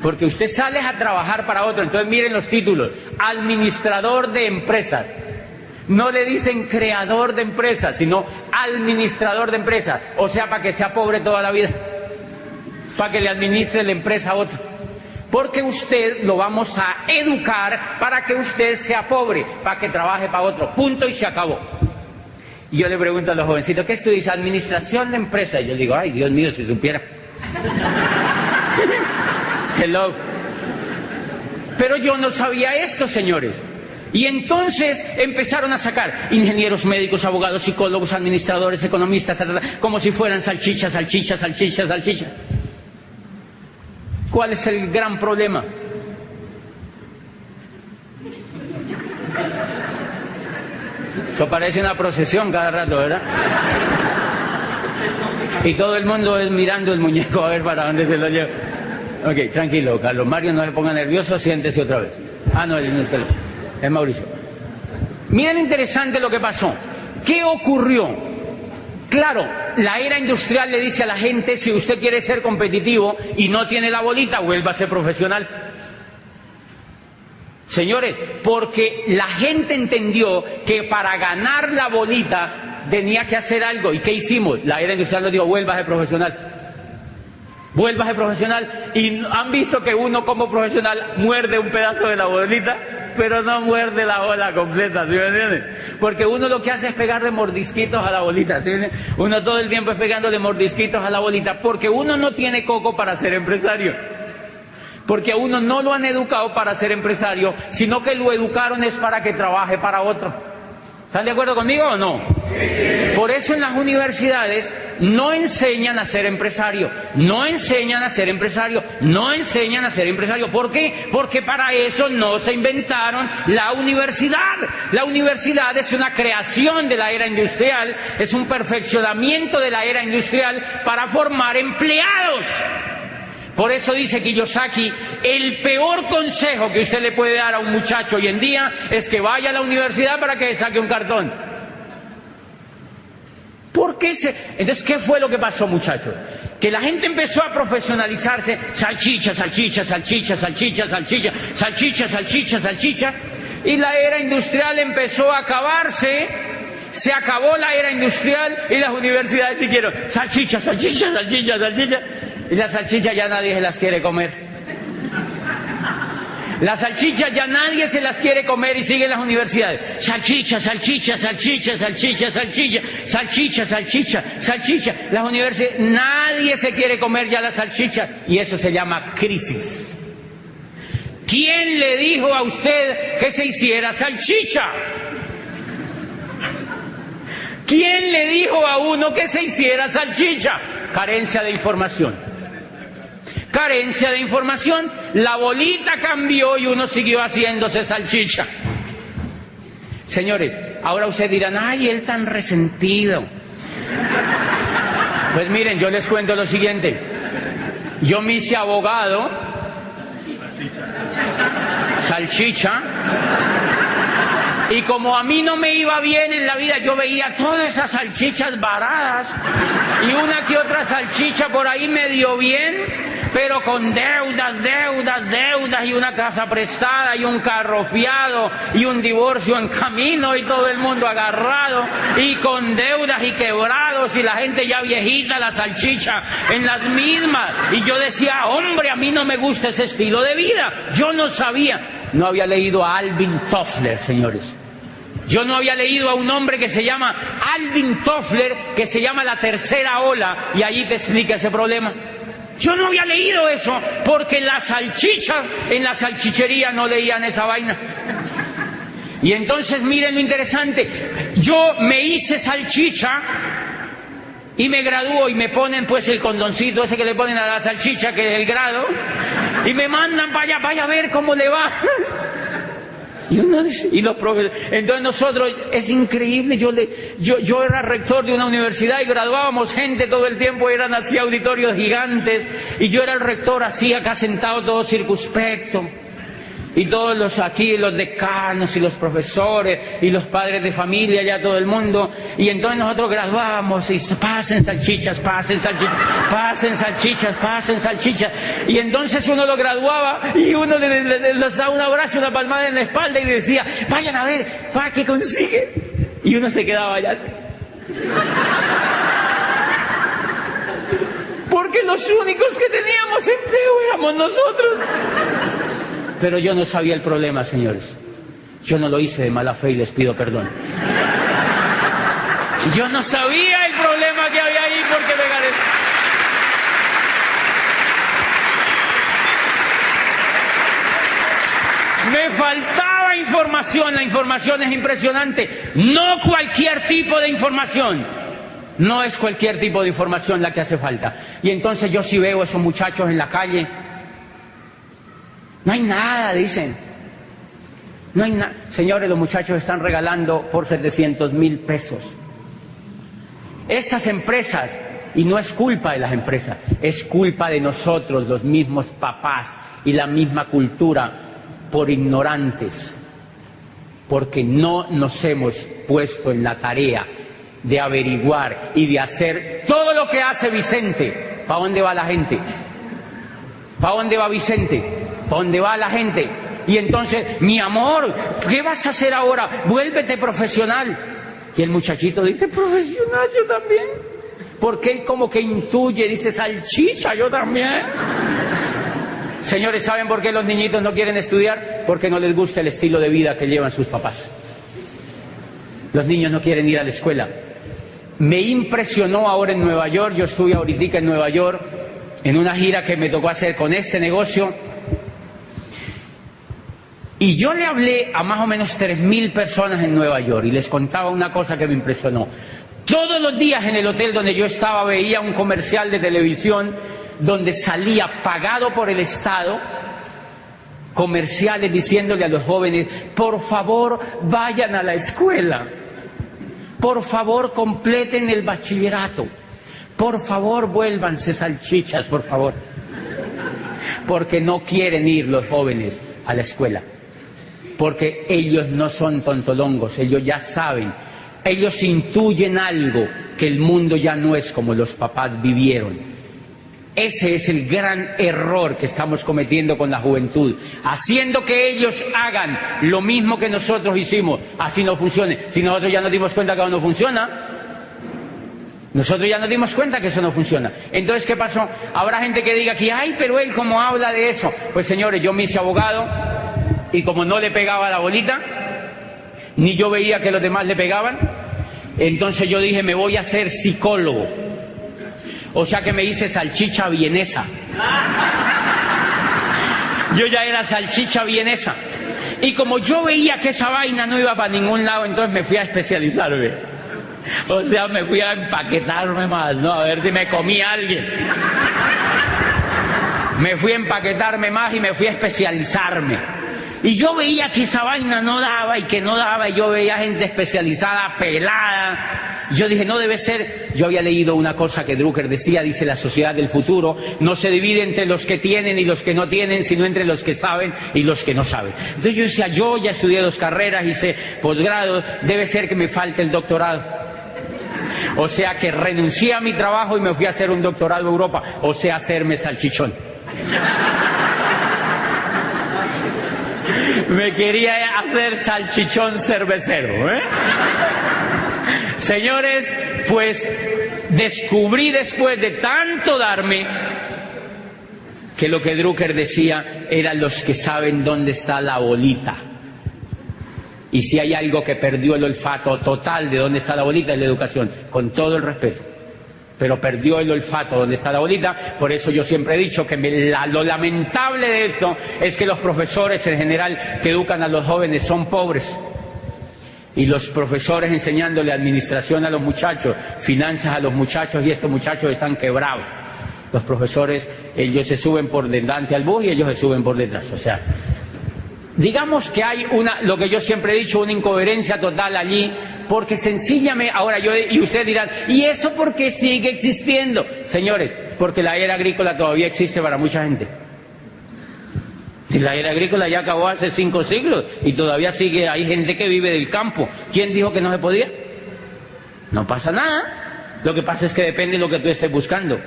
porque usted sale a trabajar para otro. Entonces miren los títulos: administrador de empresas. No le dicen creador de empresas, sino administrador de empresas. O sea, para que sea pobre toda la vida, para que le administre la empresa a otro. Porque usted lo vamos a educar para que usted sea pobre, para que trabaje para otro. Punto y se acabó. Y yo le pregunto a los jovencitos, ¿qué estudias? Administración de empresas. Y yo digo, ay, Dios mío, si supiera. Hello. Pero yo no sabía esto, señores. Y entonces empezaron a sacar ingenieros, médicos, abogados, psicólogos, administradores, economistas, como si fueran salchichas. ¿Cuál es el gran problema? Eso parece una procesión cada rato, ¿verdad? Y todo el mundo es mirando el muñeco a ver para dónde se lo lleva. Ok, tranquilo, Carlos Mario, no se ponga nervioso, siéntese otra vez. Ah, no, él no es Carlos. Es Mauricio. Miren, interesante lo que pasó. ¿Qué ocurrió? Claro, la era industrial le dice a la gente, si usted quiere ser competitivo y no tiene la bolita, vuelva a ser profesional. Señores, porque la gente entendió que para ganar la bolita tenía que hacer algo. ¿Y qué hicimos? La era industrial nos dijo, vuelva a ser profesional. Vuelva a ser profesional. Y han visto que uno como profesional muerde un pedazo de la bolita, pero no muerde la bola completa, ¿sí me entienden? Porque uno lo que hace es pegarle mordisquitos a la bolita, ¿sí me entienden? Uno todo el tiempo es pegándole mordisquitos a la bolita, porque uno no tiene coco para ser empresario. Porque a uno no lo han educado para ser empresario, sino que lo educaron es para que trabaje para otro. ¿Están de acuerdo conmigo o no? Por eso en las universidades no enseñan a ser empresario, no enseñan a ser empresario, no enseñan a ser empresario. ¿Por qué? Porque para eso no se inventaron la universidad. La universidad es una creación de la era industrial, es un perfeccionamiento de la era industrial para formar empleados. Por eso dice Kiyosaki, el peor consejo que usted le puede dar a un muchacho hoy en día es que vaya a la universidad para que saque un cartón. ¿Por qué Entonces, ¿qué fue lo que pasó, muchachos? Que la gente empezó a profesionalizarse, salchicha, salchicha, salchicha, salchicha, salchicha, salchicha, salchicha, salchicha, y la era industrial empezó a acabarse, se acabó la era industrial y las universidades siguieron salchicha, salchicha, salchicha, salchicha, y las salchichas ya nadie se las quiere comer. Las salchichas ya nadie se las quiere comer y siguen las universidades. Salchicha, salchicha, salchicha, salchicha, salchicha, salchicha, salchicha, salchicha. Las universidades, nadie se quiere comer ya la salchicha y eso se llama crisis. ¿Quién le dijo a usted que se hiciera salchicha? ¿Quién le dijo a uno que se hiciera salchicha? Carencia de información. Carencia de información, la bolita cambió y uno siguió haciéndose salchicha. Señores, ahora ustedes dirán, ay, él tan resentido. Pues miren, yo les cuento lo siguiente. Yo me hice abogado, salchicha, y como a mí no me iba bien en la vida, yo veía todas esas salchichas varadas y una que otra salchicha por ahí medio bien, pero con deudas, deudas, deudas, y una casa prestada, y un carro fiado, y un divorcio en camino, y todo el mundo agarrado, y con deudas y quebrados, y la gente ya viejita, la salchicha en las mismas. Y yo decía, hombre, a mí no me gusta ese estilo de vida. Yo no sabía, no había leído a Alvin Toffler, señores. Yo no había leído a un hombre que se llama Alvin Toffler, que se llama La Tercera Ola, y ahí te explica ese problema. Yo no había leído eso, porque las salchichas en la salchichería no leían esa vaina. Y entonces miren lo interesante, yo me hice salchicha y me gradúo y me ponen pues el condoncito ese que le ponen a la salchicha, que es el grado, y me mandan para allá, vaya a ver cómo le va. Y uno dice, y los profesores, entonces nosotros, es increíble, yo era rector de una universidad y graduábamos gente todo el tiempo, eran así auditorios gigantes, y yo era el rector así acá sentado todo circunspecto, y todos los aquí, los decanos y los profesores y los padres de familia, ya todo el mundo, y entonces nosotros graduábamos y pasen salchichas, pasen salchichas, pasen salchichas, pasen salchichas, y entonces uno lo graduaba y uno le daba un abrazo, una palmada en la espalda y decía, vayan a ver, ¿para qué consigue? Y uno se quedaba allá así. Porque los únicos que teníamos empleo éramos nosotros. Pero yo no sabía el problema, señores. Yo no lo hice de mala fe y les pido perdón. Yo no sabía el problema que había ahí porque me gané. Me faltaba información, la información es impresionante. No cualquier tipo de información. No es cualquier tipo de información la que hace falta. Y entonces yo sí veo a esos muchachos en la calle. No hay nada, dicen. No hay nada. Señores, los muchachos están regalando por 700.000 pesos. Estas empresas, y no es culpa de las empresas, es culpa de nosotros, los mismos papás y la misma cultura, por ignorantes, porque no nos hemos puesto en la tarea de averiguar y de hacer todo lo que hace Vicente. ¿Para dónde va la gente? ¿Para dónde va Vicente? ¿Para dónde va la gente? Y entonces, mi amor, ¿qué vas a hacer ahora? Vuélvete profesional. Y el muchachito dice, profesional, yo también. Porque él como que intuye, dice, salchicha, yo también. Señores, ¿saben por qué los niñitos no quieren estudiar? Porque no les gusta el estilo de vida que llevan sus papás. Los niños no quieren ir a la escuela. Me impresionó ahora en Nueva York, yo estuve ahorita en Nueva York, en una gira que me tocó hacer con este negocio, y yo le hablé a más o menos 3.000 personas en Nueva York y les contaba una cosa que me impresionó. Todos los días en el hotel donde yo estaba veía un comercial de televisión donde salía pagado por el Estado comerciales diciéndole a los jóvenes, por favor vayan a la escuela, por favor completen el bachillerato, por favor vuélvanse salchichas, por favor, porque no quieren ir los jóvenes a la escuela, porque ellos no son tontolongos, ellos ya saben, ellos intuyen algo que el mundo ya no es como los papás vivieron. Ese es el gran error que estamos cometiendo con la juventud, haciendo que ellos hagan lo mismo que nosotros hicimos, así no funcione. Si nosotros ya nos dimos cuenta que eso no funciona, nosotros ya nos dimos cuenta que eso no funciona. Entonces, ¿qué pasó? Habrá gente que diga aquí, ay, pero él cómo habla de eso. Pues señores, yo me hice abogado y como no le pegaba la bolita, ni yo veía que los demás le pegaban, entonces yo dije, me voy a hacer psicólogo. O sea que me hice salchicha vienesa. Yo ya era salchicha vienesa. Y como yo veía que esa vaina no iba para ningún lado, entonces me fui a especializarme. O sea, me fui a empaquetarme más, ¿no? A ver si me comía alguien. Me fui a empaquetarme más y me fui a especializarme. Y yo veía que esa vaina no daba y que no daba, y yo veía gente especializada, pelada. Yo dije, no debe ser. Yo había leído una cosa que Drucker decía, dice, la sociedad del futuro no se divide entre los que tienen y los que no tienen, sino entre los que saben y los que no saben. Entonces yo decía, yo ya estudié 2 carreras, hice posgrado, debe ser que me falte el doctorado. O sea que renuncié a mi trabajo y me fui a hacer un doctorado a Europa, o sea, hacerme salchichón. Me quería hacer salchichón cervecero, ¿eh? Señores, pues descubrí después de tanto darme que lo que Drucker decía eran los que saben dónde está la bolita. Y si hay algo que perdió el olfato total de dónde está la bolita es la educación, con todo el respeto. Pero perdió el olfato donde está la bolita. Por eso yo siempre he dicho que lo lamentable de esto es que los profesores en general que educan a los jóvenes son pobres. Y los profesores enseñándole administración a los muchachos, finanzas a los muchachos, y estos muchachos están quebrados. Los profesores, ellos se suben por delante al bus y ellos se suben por detrás. O sea, digamos que hay lo que yo siempre he dicho, una incoherencia total allí, porque sencillamente, ahora y ustedes dirán, ¿y eso por qué sigue existiendo? Señores, porque la era agrícola todavía existe para mucha gente. La era agrícola ya acabó hace 5 siglos y todavía sigue, hay gente que vive del campo. ¿Quién dijo que no se podía? No pasa nada. Lo que pasa es que depende de lo que tú estés buscando.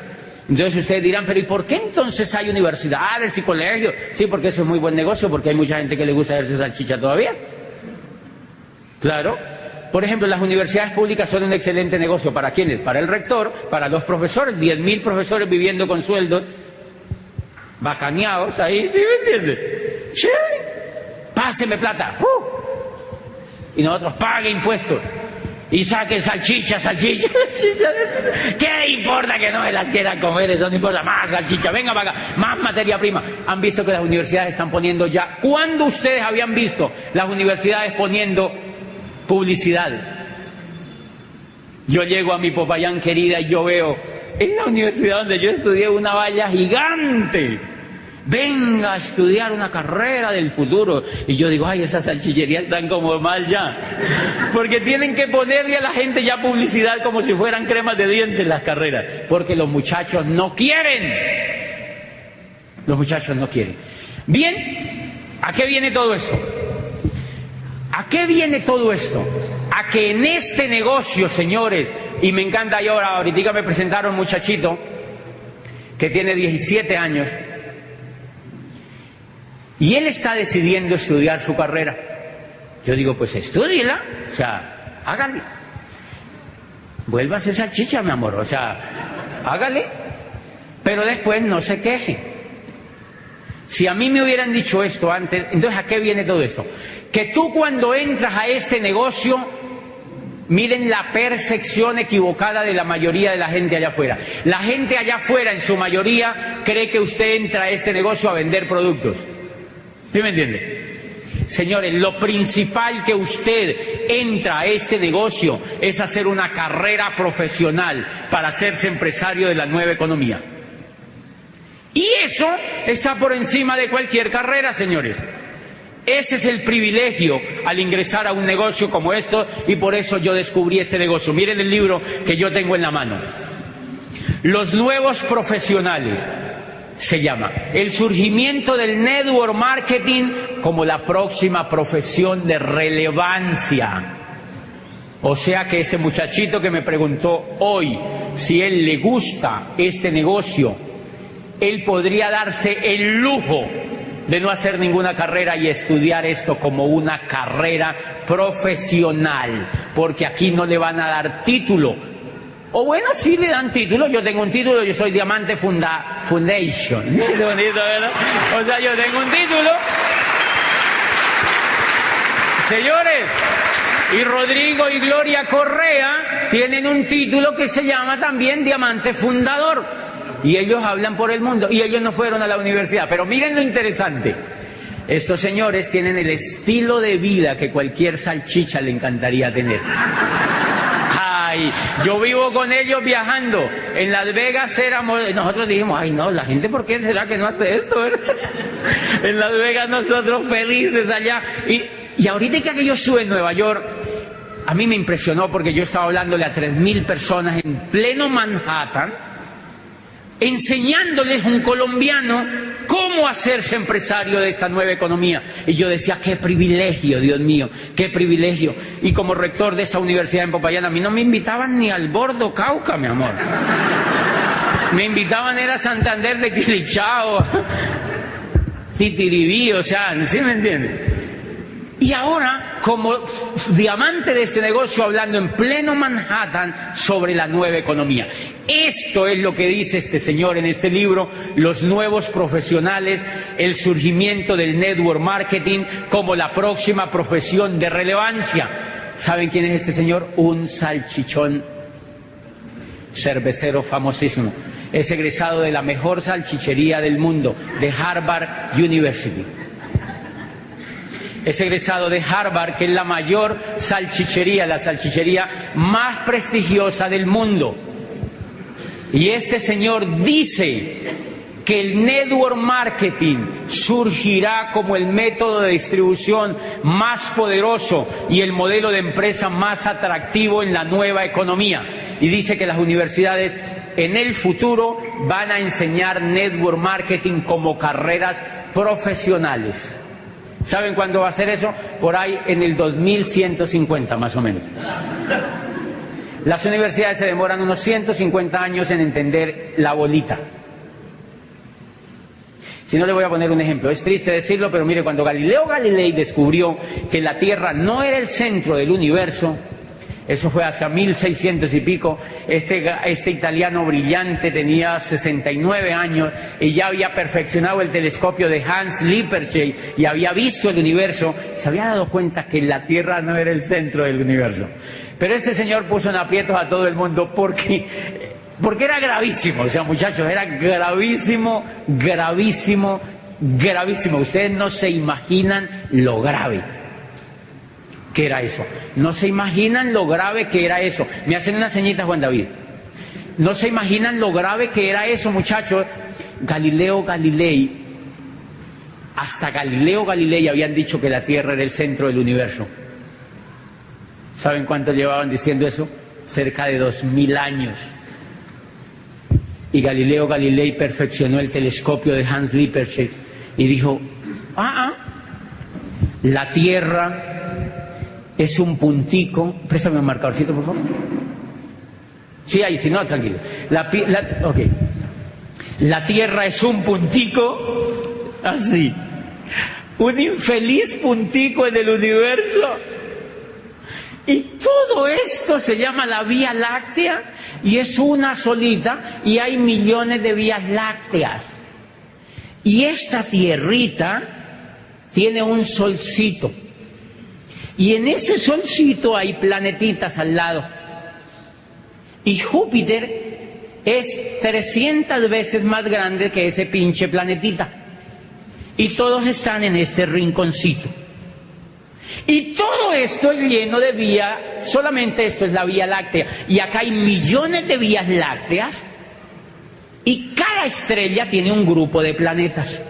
Entonces ustedes dirán, pero ¿y por qué entonces hay universidades y colegios? Sí, porque eso es muy buen negocio, porque hay mucha gente que le gusta hacerse salchicha todavía. Claro. Por ejemplo, las universidades públicas son un excelente negocio. ¿Para quiénes? Para el rector, para los profesores, 10.000 profesores viviendo con sueldos bacaneados ahí, ¿sí me entiende? ¡Sí! Páseme plata. Y nosotros pague impuestos. Y saquen salchicha. ¿Qué importa que no se las quieran comer? Eso no importa. Más salchicha, venga para acá, más materia prima. Han visto que las universidades están poniendo ya. ¿Cuándo ustedes habían visto las universidades poniendo publicidad? Yo llego a mi Popayán querida y yo veo en la universidad donde yo estudié una valla gigante. Venga a estudiar una carrera del futuro. Y yo digo, ay, esas salchicherías están como mal ya. Porque tienen que ponerle a la gente ya publicidad como si fueran cremas de dientes las carreras. Porque los muchachos no quieren. Los muchachos no quieren. Bien, ¿a qué viene todo esto? ¿A qué viene todo esto? A que en este negocio, señores, y me encanta, y ahorita me presentaron un muchachito que tiene 17 años, y él está decidiendo estudiar su carrera. Yo digo, pues estúdiela, o sea, hágale. Vuélvase salchicha, mi amor, o sea, hágale. Pero después no se queje. Si a mí me hubieran dicho esto antes, entonces ¿a qué viene todo esto? Que tú cuando entras a este negocio, miren la percepción equivocada de la mayoría de la gente allá afuera. La gente allá afuera, en su mayoría, cree que usted entra a este negocio a vender productos. ¿Sí me entiende? Señores, lo principal que usted entra a este negocio es hacer una carrera profesional para hacerse empresario de la nueva economía. Y eso está por encima de cualquier carrera, señores. Ese es el privilegio al ingresar a un negocio como esto, y por eso yo descubrí este negocio. Miren el libro que yo tengo en la mano. Los nuevos profesionales. Se llama el surgimiento del network marketing como la próxima profesión de relevancia. O sea que este muchachito que me preguntó hoy si él le gusta este negocio, él podría darse el lujo de no hacer ninguna carrera y estudiar esto como una carrera profesional, porque aquí no le van a dar título. O bueno, sí le dan título. Yo tengo un título, yo soy Diamante Foundation. Qué bonito, ¿verdad? O sea, yo tengo un título. Señores, y Rodrigo y Gloria Correa tienen un título que se llama también Diamante Fundador. Y ellos hablan por el mundo. Y ellos no fueron a la universidad. Pero miren lo interesante. Estos señores tienen el estilo de vida que cualquier salchicha le encantaría tener. Ay, yo vivo con ellos viajando. En Las Vegas nosotros dijimos, ay no, la gente, ¿por qué será que no hace esto? En Las Vegas nosotros felices allá. Y ahorita que yo estuve en Nueva York, a mí me impresionó porque yo estaba hablándole a 3.000 personas en pleno Manhattan, enseñándoles un colombiano cómo hacerse empresario de esta nueva economía. Y yo decía, qué privilegio, Dios mío, qué privilegio. Y como rector de esa universidad en Popayán, a mí no me invitaban ni al Bordo Cauca, mi amor. Me invitaban era a Santander de Quilichao, Titiribí, o sea, ¿sí me entiende? Y ahora, como diamante de este negocio, hablando en pleno Manhattan sobre la nueva economía. Esto es lo que dice este señor en este libro, los nuevos profesionales, el surgimiento del network marketing como la próxima profesión de relevancia. ¿Saben quién es este señor? Un salchichón cervecero famosísimo. Es egresado de la mejor salchichería del mundo, de Harvard University. Es egresado de Harvard, que es la mayor salchichería, la salchichería más prestigiosa del mundo. Y este señor dice que el network marketing surgirá como el método de distribución más poderoso y el modelo de empresa más atractivo en la nueva economía. Y dice que las universidades en el futuro van a enseñar network marketing como carreras profesionales. ¿Saben cuándo va a ser eso? Por ahí en el 2150 más o menos. Las universidades se demoran unos 150 años en entender la bolita. Si no, le voy a poner un ejemplo. Es triste decirlo, pero mire, cuando Galileo Galilei descubrió que la Tierra no era el centro del universo, eso fue hacia 1600 y pico, este italiano brillante tenía 69 años y ya había perfeccionado el telescopio de Hans Lippershey y había visto el universo, se había dado cuenta que la Tierra no era el centro del universo. Pero este señor puso en aprietos a todo el mundo porque era gravísimo, o sea, muchachos, era gravísimo, gravísimo, gravísimo. Ustedes no se imaginan lo grave que era eso. No se imaginan lo grave que era eso. Me hacen una ceñita, Juan David. No se imaginan lo grave que era eso, muchachos. Galileo Galilei, hasta Galileo Galilei habían dicho que la Tierra era el centro del universo. ¿Saben cuánto llevaban diciendo eso? Cerca de 2000 años. Y Galileo Galilei perfeccionó el telescopio de Hans Lippershey y dijo, la Tierra es un puntico. Préstame un marcadorcito, por favor. Sí, ahí, si no, tranquilo. Ok. La Tierra es un puntico, así. Un infeliz puntico en el universo. Y todo esto se llama la Vía Láctea y es una solita y hay millones de vías lácteas. Y esta tierrita tiene un solcito. Y en ese solcito hay planetitas al lado. Y Júpiter es 300 veces más grande que ese pinche planetita. Y todos están en este rinconcito. Y todo esto es lleno de vías, solamente esto es la Vía Láctea. Y acá hay millones de vías lácteas. Y cada estrella tiene un grupo de planetas.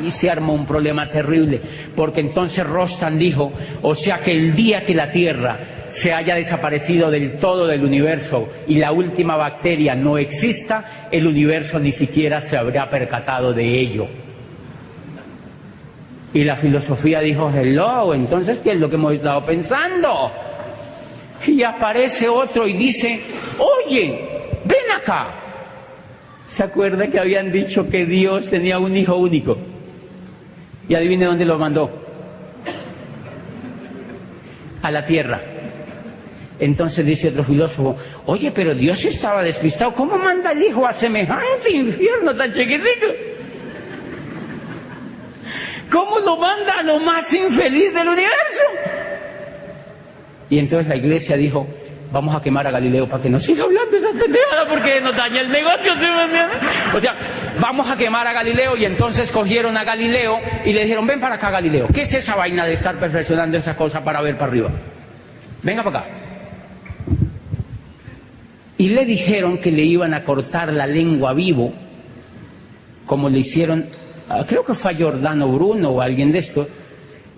Y se armó un problema terrible, porque entonces Rostan dijo, o sea que el día que la Tierra se haya desaparecido del todo del universo y la última bacteria no exista, el universo ni siquiera se habrá percatado de ello. Y la filosofía dijo, hello, entonces, ¿qué es lo que hemos estado pensando? Y aparece otro y dice, oye, ven acá. ¿Se acuerda que habían dicho que Dios tenía un hijo único? Y adivine dónde lo mandó. A la tierra. Entonces dice otro filósofo, oye, pero Dios estaba despistado. ¿Cómo manda el hijo a semejante infierno tan chiquitico? ¿Cómo lo manda a lo más infeliz del universo? Y entonces la iglesia dijo, vamos a quemar a Galileo para que no siga hablando esas pendejadas porque nos daña el negocio. O sea, vamos a quemar a Galileo. Y entonces cogieron a Galileo y le dijeron, ven para acá, Galileo. ¿Qué es esa vaina de estar perfeccionando esa cosa para ver para arriba? Venga para acá. Y le dijeron que le iban a cortar la lengua vivo, como le hicieron, creo que fue a Giordano Bruno o a alguien de estos,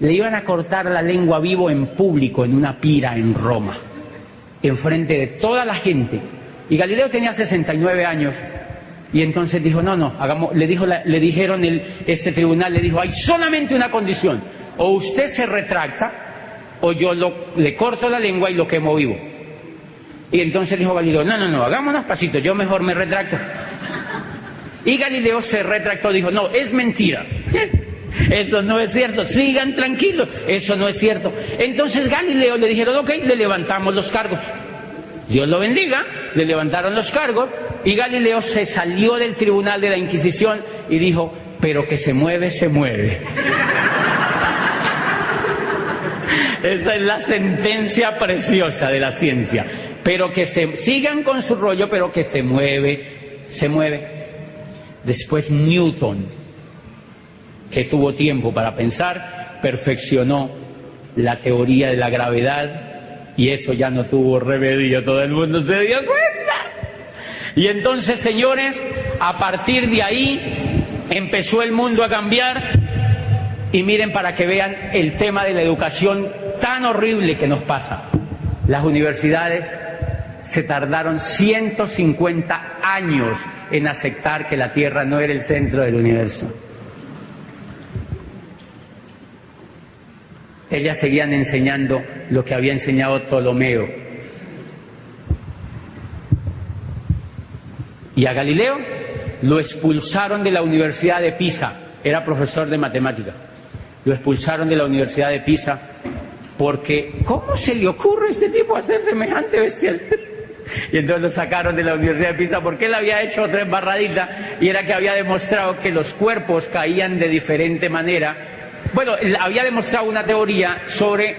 le iban a cortar la lengua vivo en público, en una pira en Roma, enfrente de toda la gente. Y Galileo tenía 69 años, y entonces dijo, no, hagamos, le dijeron, este tribunal le dijo, hay solamente una condición, o usted se retracta, o yo le corto la lengua y lo quemo vivo. Y entonces dijo Galileo, no, hagámonos pasitos, yo mejor me retracto. Y Galileo se retractó, dijo, no, es mentira. Eso no es cierto, sigan tranquilos, eso no es cierto. Entonces Galileo le dijeron, ok, le levantamos los cargos. Dios lo bendiga, le levantaron los cargos y Galileo se salió del tribunal de la Inquisición y dijo, pero que se mueve, se mueve. Esa es la sentencia preciosa de la ciencia. Pero que sigan con su rollo, pero que se mueve, se mueve. Después Newton, que tuvo tiempo para pensar, perfeccionó la teoría de la gravedad y eso ya no tuvo remedio, todo el mundo se dio cuenta. Y entonces, señores, a partir de ahí empezó el mundo a cambiar y miren para que vean el tema de la educación tan horrible que nos pasa. Las universidades se tardaron 150 años en aceptar que la Tierra no era el centro del universo. Ellas seguían enseñando lo que había enseñado Ptolomeo. Y a Galileo lo expulsaron de la Universidad de Pisa, era profesor de matemática. Lo expulsaron de la Universidad de Pisa porque, ¿cómo se le ocurre a este tipo hacer semejante bestial? Y entonces lo sacaron de la Universidad de Pisa porque él había hecho otra embarradita y era que había demostrado que los cuerpos caían de diferente manera. Bueno, él había demostrado una teoría sobre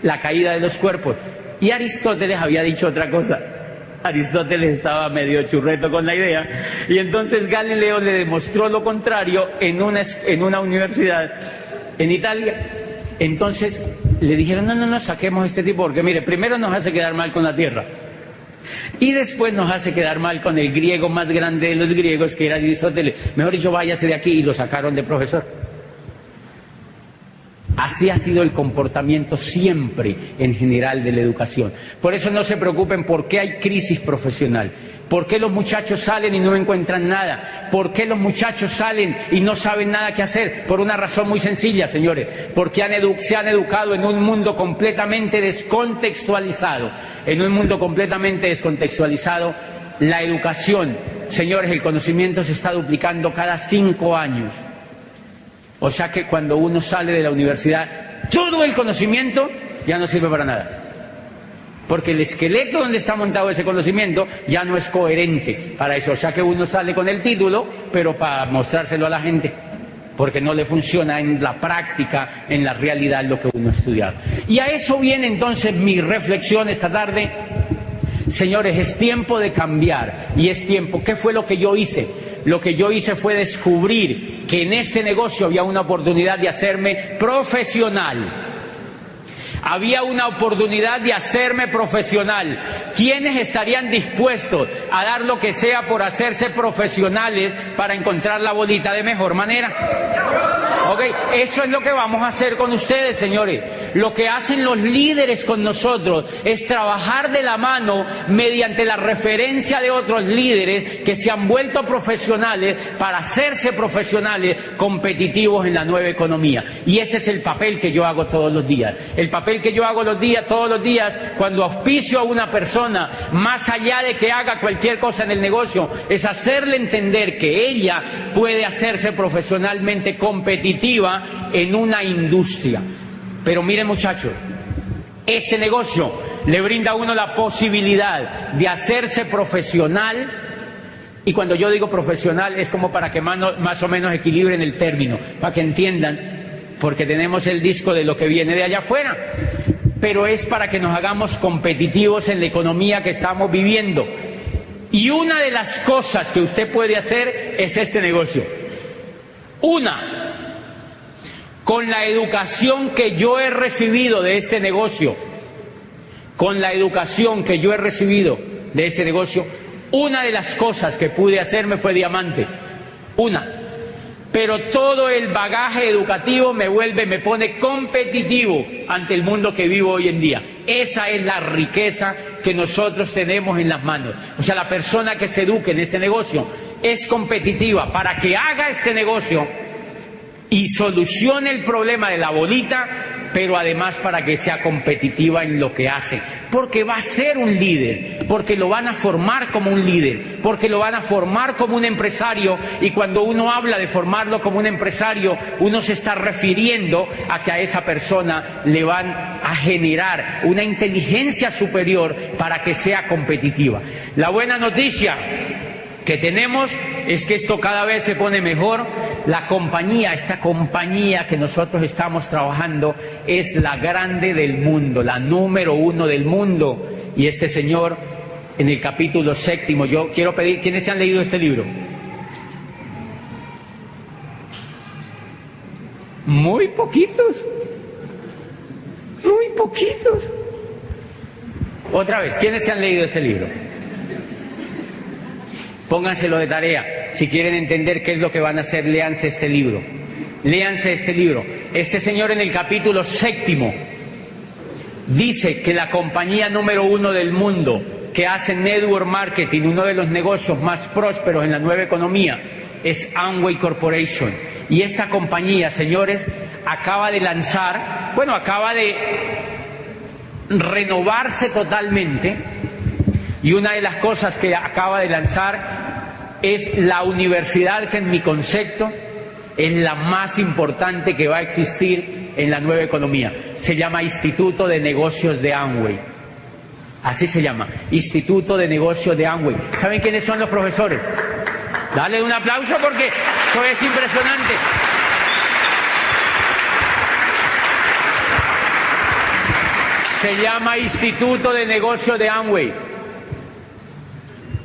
la caída de los cuerpos y Aristóteles había dicho otra cosa. Aristóteles estaba medio churreto con la idea y entonces Galileo le demostró lo contrario en una universidad en Italia. Entonces le dijeron, no, saquemos a este tipo porque mire, primero nos hace quedar mal con la Tierra y después nos hace quedar mal con el griego más grande de los griegos, que era Aristóteles. Mejor dicho, váyase de aquí, y lo sacaron de profesor. Así ha sido el comportamiento siempre en general de la educación. Por eso no se preocupen por qué hay crisis profesional, por qué los muchachos salen y no encuentran nada, por qué los muchachos salen y no saben nada que hacer. Por una razón muy sencilla, señores, porque se han educado en un mundo completamente descontextualizado. En un mundo completamente descontextualizado, la educación, señores, el conocimiento se está duplicando cada 5 años. O sea que cuando uno sale de la universidad, todo el conocimiento ya no sirve para nada. Porque el esqueleto donde está montado ese conocimiento ya no es coherente para eso. O sea que uno sale con el título, pero para mostrárselo a la gente, porque no le funciona en la práctica, en la realidad lo que uno ha estudiado. Y a eso viene entonces mi reflexión esta tarde. Señores, es tiempo de cambiar y es tiempo. ¿Qué fue lo que yo hice? Lo que yo hice fue descubrir que en este negocio había una oportunidad de hacerme profesional. Había una oportunidad de hacerme profesional. ¿Quiénes estarían dispuestos a dar lo que sea por hacerse profesionales para encontrar la bolita de mejor manera? Ok, eso es lo que vamos a hacer con ustedes, señores. Lo que hacen los líderes con nosotros es trabajar de la mano mediante la referencia de otros líderes que se han vuelto profesionales para hacerse profesionales competitivos en la nueva economía. Y ese es el papel que yo hago todos los días. El papel que yo hago todos los días, cuando auspicio a una persona, más allá de que haga cualquier cosa en el negocio, es hacerle entender que ella puede hacerse profesionalmente competitiva en una industria. Pero miren, muchachos, este negocio le brinda a uno la posibilidad de hacerse profesional, y cuando yo digo profesional es como para que más o menos equilibren el término, para que entiendan, porque tenemos el disco de lo que viene de allá afuera, pero es para que nos hagamos competitivos en la economía que estamos viviendo. Y una de las cosas que usted puede hacer es este negocio. Con la educación que yo he recibido de este negocio, una de las cosas que pude hacerme fue diamante. Pero todo el bagaje educativo me pone competitivo ante el mundo que vivo hoy en día. Esa es la riqueza que nosotros tenemos en las manos. O sea, la persona que se eduque en este negocio es competitiva para que haga este negocio y solucione el problema de la bolita, pero además para que sea competitiva en lo que hace, porque va a ser un líder, porque lo van a formar como un líder, porque lo van a formar como un empresario, y cuando uno habla de formarlo como un empresario, uno se está refiriendo a que a esa persona le van a generar una inteligencia superior para que sea competitiva. La buena noticia que tenemos es que esto cada vez se pone mejor. Esta compañía que nosotros estamos trabajando es la grande del mundo, la número 1 del mundo. Y este señor, en el capítulo 7, yo quiero pedir, ¿quiénes se han leído este libro? Muy poquitos. Otra vez, ¿quiénes se han leído este libro? Pónganselo de tarea. Si quieren entender qué es lo que van a hacer, léanse este libro. Este señor, en el capítulo 7, dice que la compañía número 1 del mundo que hace network marketing, uno de los negocios más prósperos en la nueva economía, es Amway Corporation. Y esta compañía, señores, acaba de renovarse totalmente. Y una de las cosas que acaba de lanzar es la universidad que, en mi concepto, es la más importante que va a existir en la nueva economía. Se llama Instituto de Negocios de Amway. Así se llama, Instituto de Negocios de Amway. ¿Saben quiénes son los profesores? Dale un aplauso porque eso es impresionante. Se llama Instituto de Negocios de Amway.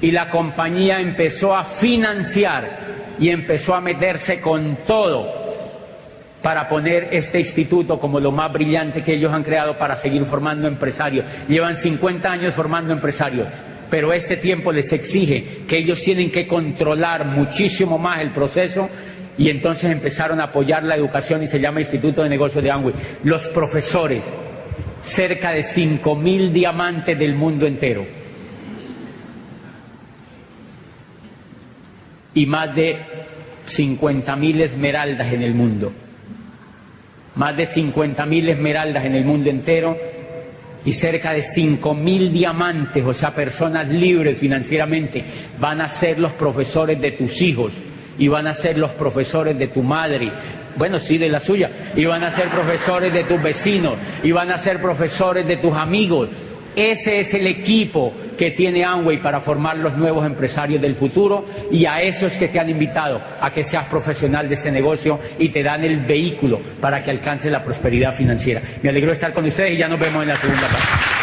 Y la compañía empezó a financiar y empezó a meterse con todo para poner este instituto como lo más brillante que ellos han creado para seguir formando empresarios. Llevan 50 años formando empresarios, pero este tiempo les exige que ellos tienen que controlar muchísimo más el proceso, y entonces empezaron a apoyar la educación y se llama Instituto de Negocios de Amway. Los profesores, cerca de 5.000 diamantes del mundo entero. Y más de 50.000 esmeraldas en el mundo. Más de 50.000 esmeraldas en el mundo entero y cerca de 5.000 diamantes, o sea, personas libres financieramente, van a ser los profesores de tus hijos y van a ser los profesores de tu madre, bueno, sí, de la suya, y van a ser profesores de tus vecinos y van a ser profesores de tus amigos. Ese es el equipo que tiene Amway para formar los nuevos empresarios del futuro, y a esos que te han invitado a que seas profesional de este negocio y te dan el vehículo para que alcances la prosperidad financiera. Me alegro de estar con ustedes y ya nos vemos en la segunda parte.